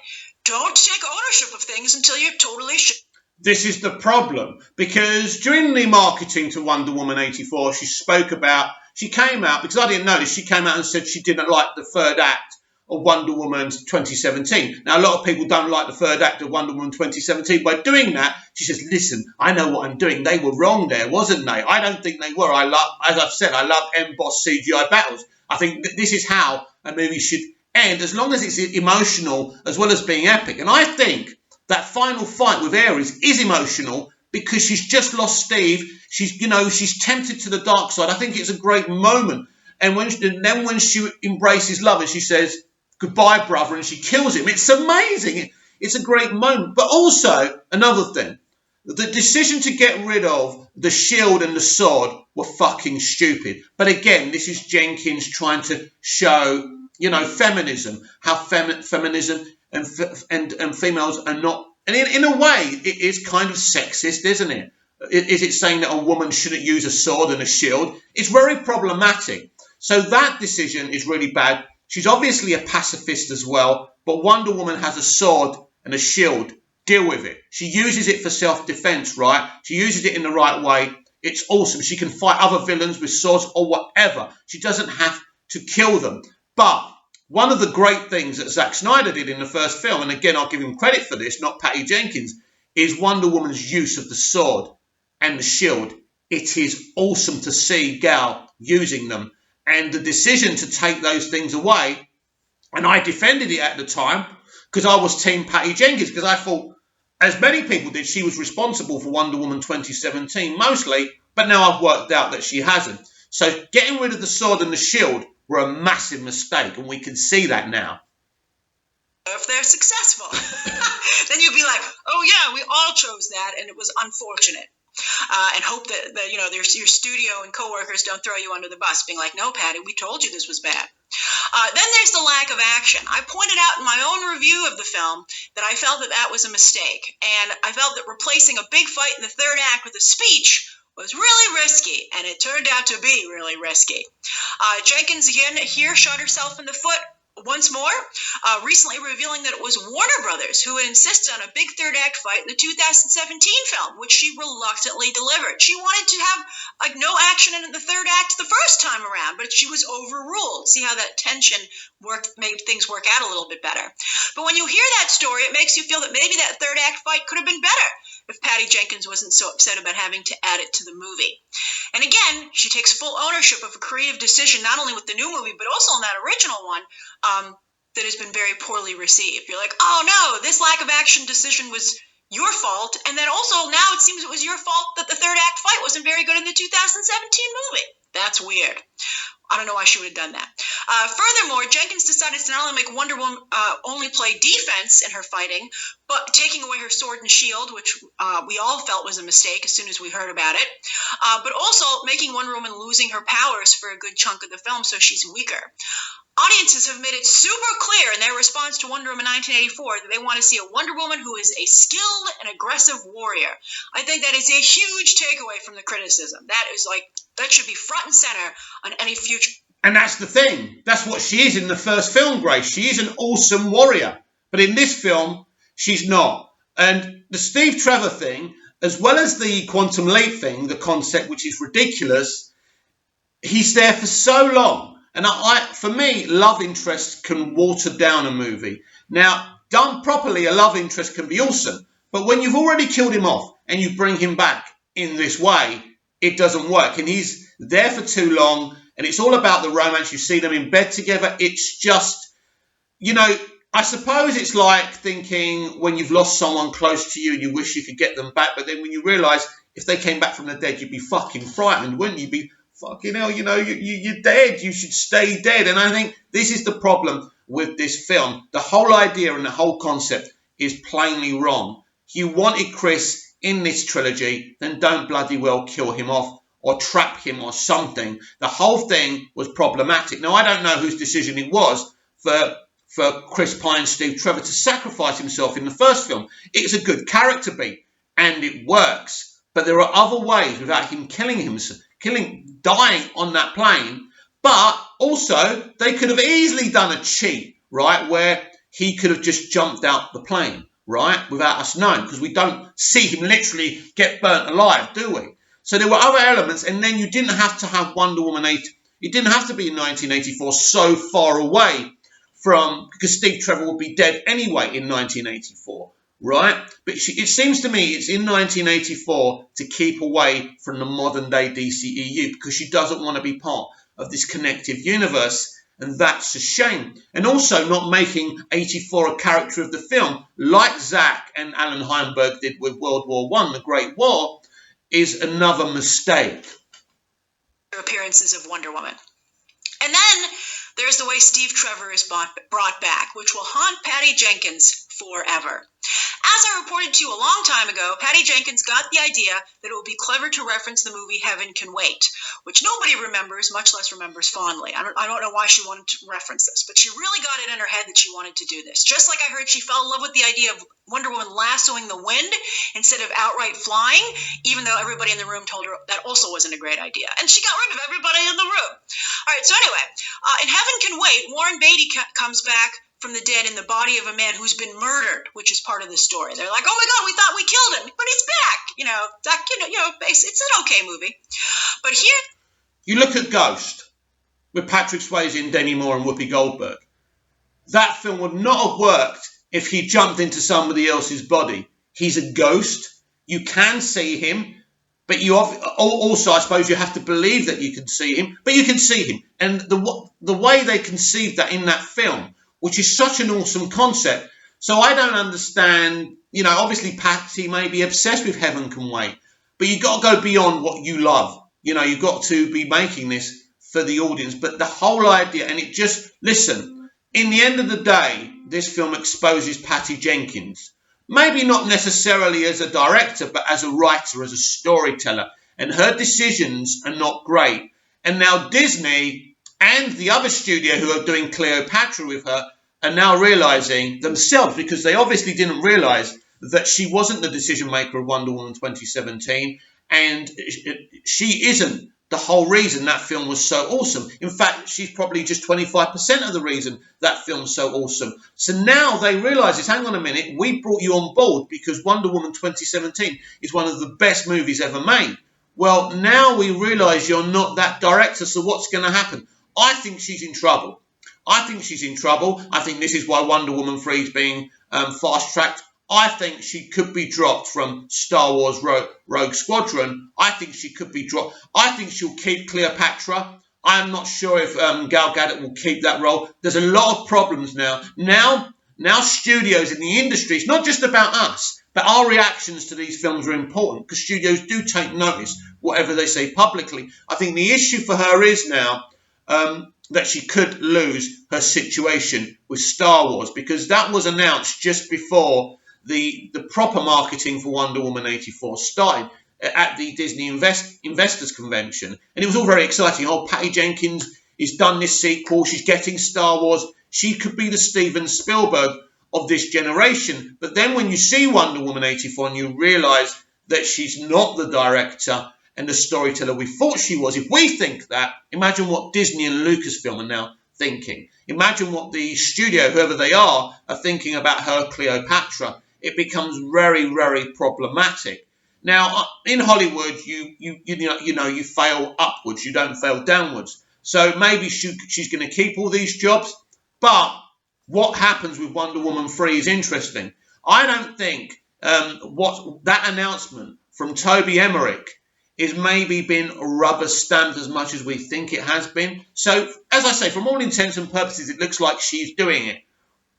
don't take ownership of things until you're totally sure. This is the problem, because during the marketing to Wonder Woman 84, she came out, because I didn't notice, she came out and said she didn't like the third act of Wonder Woman 2017. Now, a lot of people don't like the third act of Wonder Woman 2017. By doing that, she says, listen, I know what I'm doing. They were wrong there, wasn't they? I don't think they were. As I've said, I love embossed CGI battles. I think that this is how a movie should end, as long as it's emotional as well as being epic. And I think that final fight with Ares is emotional because she's just lost Steve. She's tempted to the dark side. I think it's a great moment. And when she embraces love and she says, goodbye, brother, and she kills him, it's amazing. It's a great moment. But also, another thing, the decision to get rid of the shield and the sword were fucking stupid. But again, this is Jenkins trying to show, feminism, how feminism and females are not, and in a way, it is kind of sexist, isn't it? Is it saying that a woman shouldn't use a sword and a shield? It's very problematic. So that decision is really bad. She's obviously a pacifist as well, but Wonder Woman has a sword and a shield. Deal with it. She uses it for self-defense, right? She uses it in the right way. It's awesome. She can fight other villains with swords or whatever. She doesn't have to kill them. But one of the great things that Zack Snyder did in the first film, and again, I'll give him credit for this, not Patty Jenkins, is Wonder Woman's use of the sword and the shield it is awesome to see Gal using them. And the decision to take those things away, and I defended it at the time because I was Team Patty Jenkins, because I thought, as many people did, she was responsible for Wonder Woman 2017 mostly, but now I've worked out that she hasn't. So getting rid of the sword and the shield were a massive mistake, and we can see that now. If they're successful, then you'd be like, oh yeah, we all chose that, and it was unfortunate. And hope that your studio and coworkers don't throw you under the bus, being like, no, Patty, we told you this was bad. Then there's the lack of action. I pointed out in my own review of the film that I felt that was a mistake, and I felt that replacing a big fight in the third act with a speech was really risky, and it turned out to be really risky. Jenkins again here shot herself in the foot once more, recently revealing that it was Warner Brothers who had insisted on a big third act fight in the 2017 film, which she reluctantly delivered. She wanted to have no action in the third act the first time around, but she was overruled. See how that tension made things work out a little bit better. But when you hear that story, it makes you feel that maybe that third act fight could have been better if Patty Jenkins wasn't so upset about having to add it to the movie. And again, she takes full ownership of a creative decision, not only with the new movie, but also in that original one, that has been very poorly received. You're like, oh no, this lack of action decision was your fault. And then also now it seems it was your fault that the third act fight wasn't very good in the 2017 movie. That's weird. I don't know why she would have done that. Furthermore, Jenkins decided to not only make Wonder Woman only play defense in her fighting, but taking away her sword and shield, which we all felt was a mistake as soon as we heard about it, but also making Wonder Woman losing her powers for a good chunk of the film, so she's weaker. Audiences have made it super clear in their response to Wonder Woman 1984 that they want to see a Wonder Woman who is a skilled and aggressive warrior. I think that is a huge takeaway from the criticism. That should be front and center on any future. And that's the thing. That's what she is in the first film, Grace. She is an awesome warrior. But in this film, she's not. And the Steve Trevor thing, as well as the Quantum Leap thing, the concept, which is ridiculous, he's there for so long. And for me, love interest can water down a movie. Now, done properly, a love interest can be awesome. But when you've already killed him off and you bring him back in this way, it doesn't work. And he's there for too long. And it's all about the romance. You see them in bed together. It's just, I suppose it's like thinking when you've lost someone close to you and you wish you could get them back. But then when you realise if they came back from the dead, you'd be fucking frightened, wouldn't you? Be fucking hell, you're dead. You should stay dead. And I think this is the problem with this film. The whole idea and the whole concept is plainly wrong. If you wanted Chris in this trilogy, then don't bloody well kill him off or trap him or something. The whole thing was problematic. Now, I don't know whose decision it was for Chris Pine, Steve Trevor to sacrifice himself in the first film. It's a good character beat and it works. But there are other ways without him dying on that plane. But also, they could have easily done a cheat, right, where he could have just jumped out the plane, right, without us knowing, because we don't see him literally get burnt alive, do we? So there were other elements, and then you didn't have to have Wonder Woman 8. It didn't have to be in 1984 so far away from, because Steve Trevor would be dead anyway in 1984. Right? But it seems to me it's in 1984 to keep away from the modern day DCEU because she doesn't want to be part of this connective universe, and that's a shame. And also not making 84 a character of the film like Zack and Alan Heinberg did with World War I, the Great War, is another mistake. Appearances of Wonder Woman. And then there's the way Steve Trevor is brought back, which will haunt Patty Jenkins forever. As I reported to you a long time ago, Patty Jenkins got the idea that it would be clever to reference the movie Heaven Can Wait, which nobody remembers, much less remembers fondly. I don't know why she wanted to reference this, but she really got it in her head that she wanted to do this. Just like I heard she fell in love with the idea of Wonder Woman lassoing the wind instead of outright flying, even though everybody in the room told her that also wasn't a great idea. And she got rid of everybody in the room. All right, so anyway, in Heaven Can Wait, Warren Beatty comes back from the dead in the body of a man who's been murdered, which is part of the story. They're like, oh my God, we thought we killed him, but he's back. It's an okay movie. But here... You look at Ghost, with Patrick Swayze and Demi Moore and Whoopi Goldberg. That film would not have worked if he jumped into somebody else's body. He's a ghost. You can see him. But you also, I suppose, you have to believe that you can see him, but you can see him. And the way they conceived that in that film, which is such an awesome concept. So I don't understand, obviously Patty may be obsessed with Heaven Can Wait, but you've got to go beyond what you love. You've got to be making this for the audience. But the whole idea, and listen, in the end of the day, this film exposes Patty Jenkins. Maybe not necessarily as a director, but as a writer, as a storyteller. And her decisions are not great. And now Disney and the other studio who are doing Cleopatra with her are now realizing themselves, because they obviously didn't realize that she wasn't the decision maker of Wonder Woman 2017. And she isn't the whole reason that film was so awesome. In fact, she's probably just 25% of the reason that film's so awesome. So now they realise hang on a minute, we brought you on board because Wonder Woman 2017 is one of the best movies ever made. Well, now we realise you're not that director, so what's going to happen? I think she's in trouble. I think this is why Wonder Woman 3 is being fast-tracked. I think she could be dropped from Star Wars Rogue Squadron. I think she could be dropped. I think she'll keep Cleopatra. I'm not sure if Gal Gadot will keep that role. There's a lot of problems now. Now studios in the industry, it's not just about us, but our reactions to these films are important because studios do take notice, whatever they say publicly. I think the issue for her is now that she could lose her situation with Star Wars, because that was announced just before the proper marketing for Wonder Woman 84 started at the Disney Investors Convention. And it was all very exciting. Oh, Patty Jenkins has done this sequel. She's getting Star Wars. She could be the Steven Spielberg of this generation. But then when you see Wonder Woman 84 and you realise that she's not the director and the storyteller we thought she was, if we think that, imagine what Disney and Lucasfilm are now thinking. Imagine what the studio, whoever they are thinking about her Cleopatra. It becomes very, very problematic. Now, in Hollywood, you fail upwards, you don't fail downwards. So maybe she's going to keep all these jobs, but what happens with Wonder Woman 3 is interesting. I don't think what that announcement from Toby Emmerich is maybe been rubber stamped as much as we think it has been. So, as I say, from all intents and purposes, it looks like she's doing it.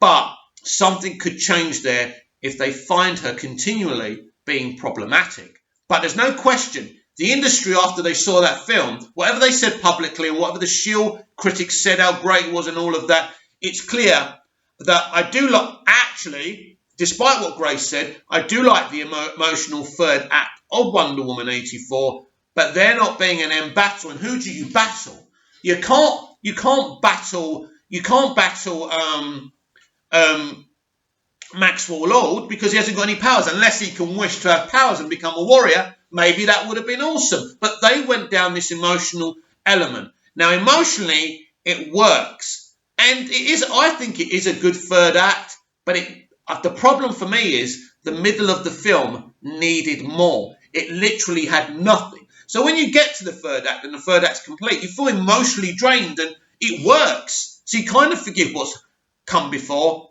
But something could change there if they find her continually being problematic. But there's no question, the industry, after they saw that film, whatever they said publicly and whatever the Shield critics said how great it was and all of that, it's clear that I do like, actually, despite what Grace said, I do like the emotional third act of Wonder Woman 84, but they're not being an end battle. And who do you battle? You can't battle Maxwell Lord because he hasn't got any powers, unless he can wish to have powers and become a warrior. Maybe that would have been awesome. But they went down this emotional element. Now, emotionally, it works. And I think it is a good third act, but the problem for me is the middle of the film needed more. It literally had nothing. So when you get to the third act and the third act's complete, you feel emotionally drained and it works. So you kind of forgive what's come before.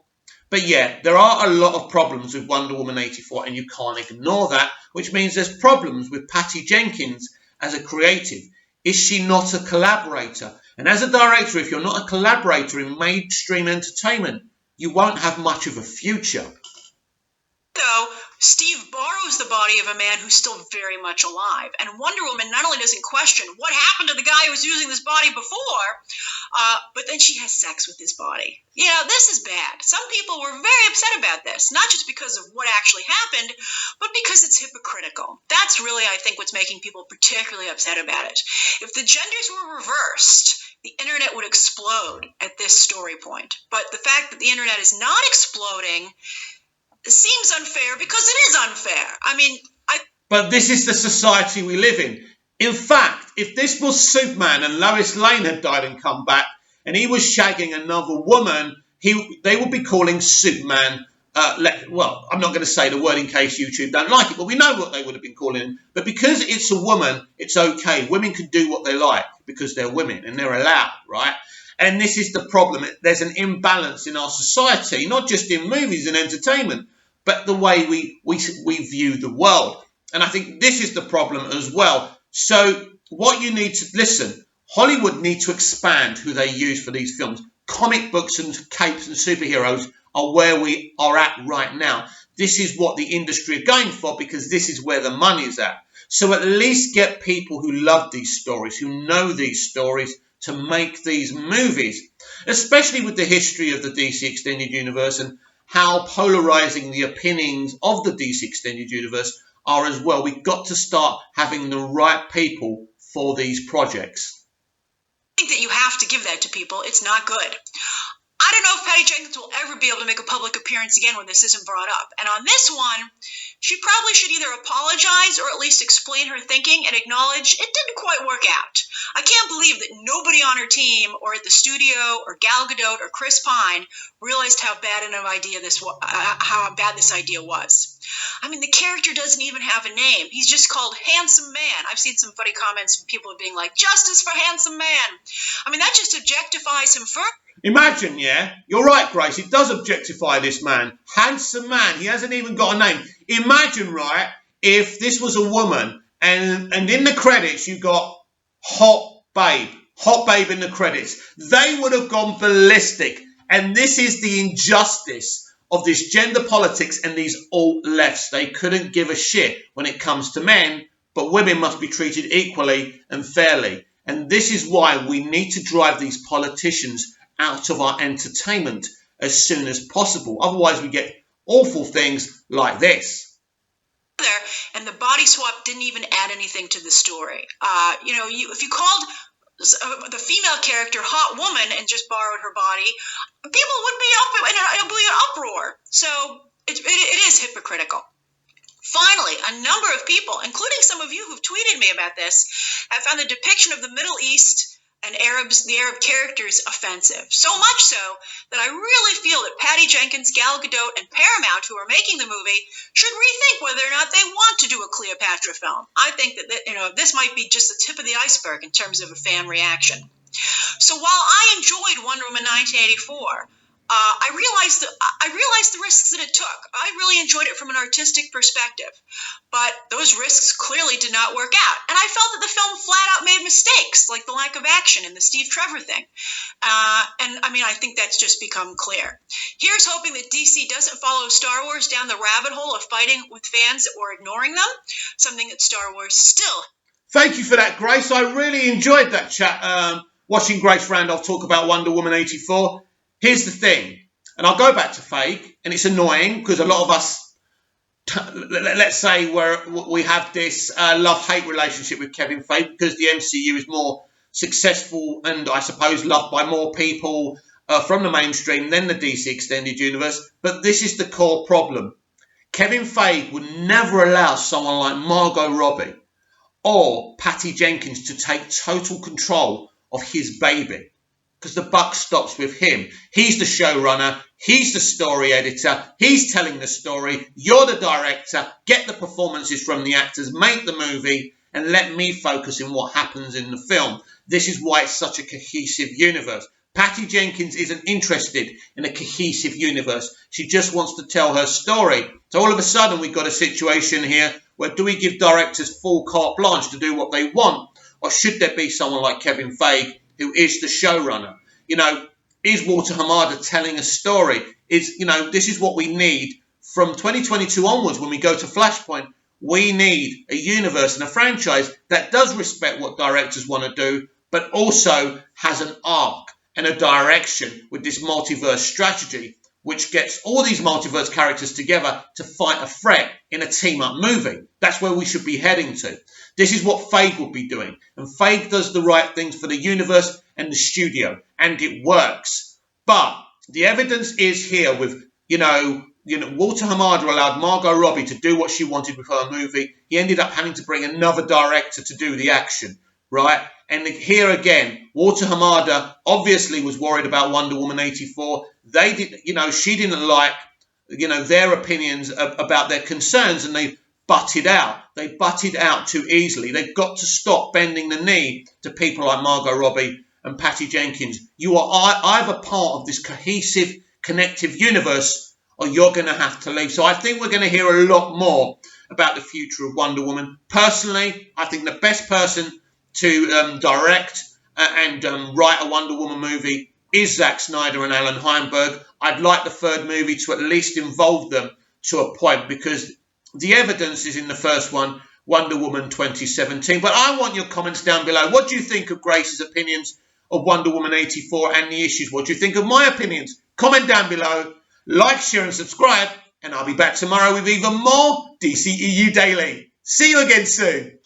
But yeah, there are a lot of problems with Wonder Woman 84 and you can't ignore that, which means there's problems with Patty Jenkins as a creative. Is she not a collaborator? And as a director, if you're not a collaborator in mainstream entertainment, you won't have much of a future. Though Steve borrows the body of a man who's still very much alive, and Wonder Woman not only doesn't question what happened to the guy who was using this body before, but then she has sex with his body. This is bad. Some people were very upset about this, not just because of what actually happened, but because it's hypocritical. That's really, I think, what's making people particularly upset about it. If the genders were reversed, the internet would explode at this story point. But the fact that the internet is not exploding seems unfair because it is unfair. But this is the society we live in. In fact, if this was Superman and Lois Lane had died and come back and he was shagging another woman, they would be calling Superman, I'm not going to say the word in case YouTube don't like it, but we know what they would have been calling him. But because it's a woman, it's okay. Women can do what they like because they're women and they're allowed, right? And this is the problem. There's an imbalance in our society, not just in movies and entertainment, but the way we view the world. And I think this is the problem as well. So what you need to listen, Hollywood need to expand who they use for these films. Comic books and capes and superheroes are where we are at right now. This is what the industry are going for because this is where the money is at. So at least get people who love these stories, who know these stories, to make these movies, especially with the history of the DC Extended Universe and how polarizing the opinions of the DC Extended Universe are as well. We've got to start having the right people for these projects. I think that you have to give that to people. It's not good. I don't know if Patty Jenkins will ever be able to make a public appearance again when this isn't brought up. And on this one, she probably should either apologize or at least explain her thinking and acknowledge it didn't quite work out. I can't believe that nobody on her team or at the studio or Gal Gadot or Chris Pine realized how bad this idea was. I mean, the character doesn't even have a name. He's just called Handsome Man. I've seen some funny comments from people being like, "Justice for Handsome Man." I mean, that just objectifies him further. Imagine, yeah, you're right, Grace, it does objectify this man. Handsome man, he hasn't even got a name. Imagine, right, if this was a woman and in the credits you got hot babe in the credits. They would have gone ballistic. And this is the injustice of this gender politics and these alt-lefts. They couldn't give a shit when it comes to men, but women must be treated equally and fairly. And this is why we need to drive these politicians out of our entertainment as soon as possible. Otherwise, we get awful things like this. And the body swap didn't even add anything to the story. If you called the female character hot woman and just borrowed her body, people would be up in an uproar. So it is hypocritical. Finally, a number of people, including some of you who've tweeted me about this, have found the depiction of the Middle East and the Arab characters offensive. So much so that I really feel that Patty Jenkins, Gal Gadot, and Paramount, who are making the movie, should rethink whether or not they want to do a Cleopatra film. I think that this might be just the tip of the iceberg in terms of a fan reaction. So while I enjoyed Wonder Woman 1984, I realized the risks that it took. I really enjoyed it from an artistic perspective, but those risks clearly did not work out. And I felt that the film flat out made mistakes, like the lack of action in the Steve Trevor thing. I think that's just become clear. Here's hoping that DC doesn't follow Star Wars down the rabbit hole of fighting with fans or ignoring them, something that Star Wars still. Thank you for that, Grace. I really enjoyed that chat, watching Grace Randolph talk about Wonder Woman 84. Here's the thing, and I'll go back to Feige, and it's annoying because a lot of us, let's say we have this love-hate relationship with Kevin Feige because the MCU is more successful and I suppose loved by more people from the mainstream than the DC Extended Universe. But this is the core problem. Kevin Feige would never allow someone like Margot Robbie or Patty Jenkins to take total control of his baby. Because the buck stops with him. He's the showrunner. He's the story editor. He's telling the story. You're the director. Get the performances from the actors. Make the movie. And let me focus on what happens in the film. This is why it's such a cohesive universe. Patty Jenkins isn't interested in a cohesive universe. She just wants to tell her story. So all of a sudden we've got a situation here where do we give directors full carte blanche to do what they want? Or should there be someone like Kevin Feige who is the showrunner? Is Walter Hamada telling a story? This is what we need from 2022 onwards when we go to Flashpoint. We need a universe and a franchise that does respect what directors want to do, but also has an arc and a direction with this multiverse strategy, which gets all these multiverse characters together to fight a threat in a team-up movie. That's where we should be heading to. This is what Feige will be doing. And Feige does the right things for the universe and the studio, and it works. But the evidence is here with, Walter Hamada allowed Margot Robbie to do what she wanted with her movie. He ended up having to bring another director to do the action, right? And here again, Walter Hamada obviously was worried about Wonder Woman 84. She didn't like, their opinions about their concerns, and they butted out. They butted out too easily. They've got to stop bending the knee to people like Margot Robbie and Patty Jenkins. You are either part of this cohesive, connective universe, or you're going to have to leave. So I think we're going to hear a lot more about the future of Wonder Woman. Personally, I think the best person to direct and write a Wonder Woman movie is Zack Snyder and Alan Heinberg. I'd like the third movie to at least involve them to a point, because the evidence is in the first one, Wonder Woman 2017. But I want your comments down below. What do you think of Grace's opinions of Wonder Woman 84 and the issues? What do you think of my opinions? Comment down below, like, share and subscribe, and I'll be back tomorrow with even more DCEU Daily. See you again soon.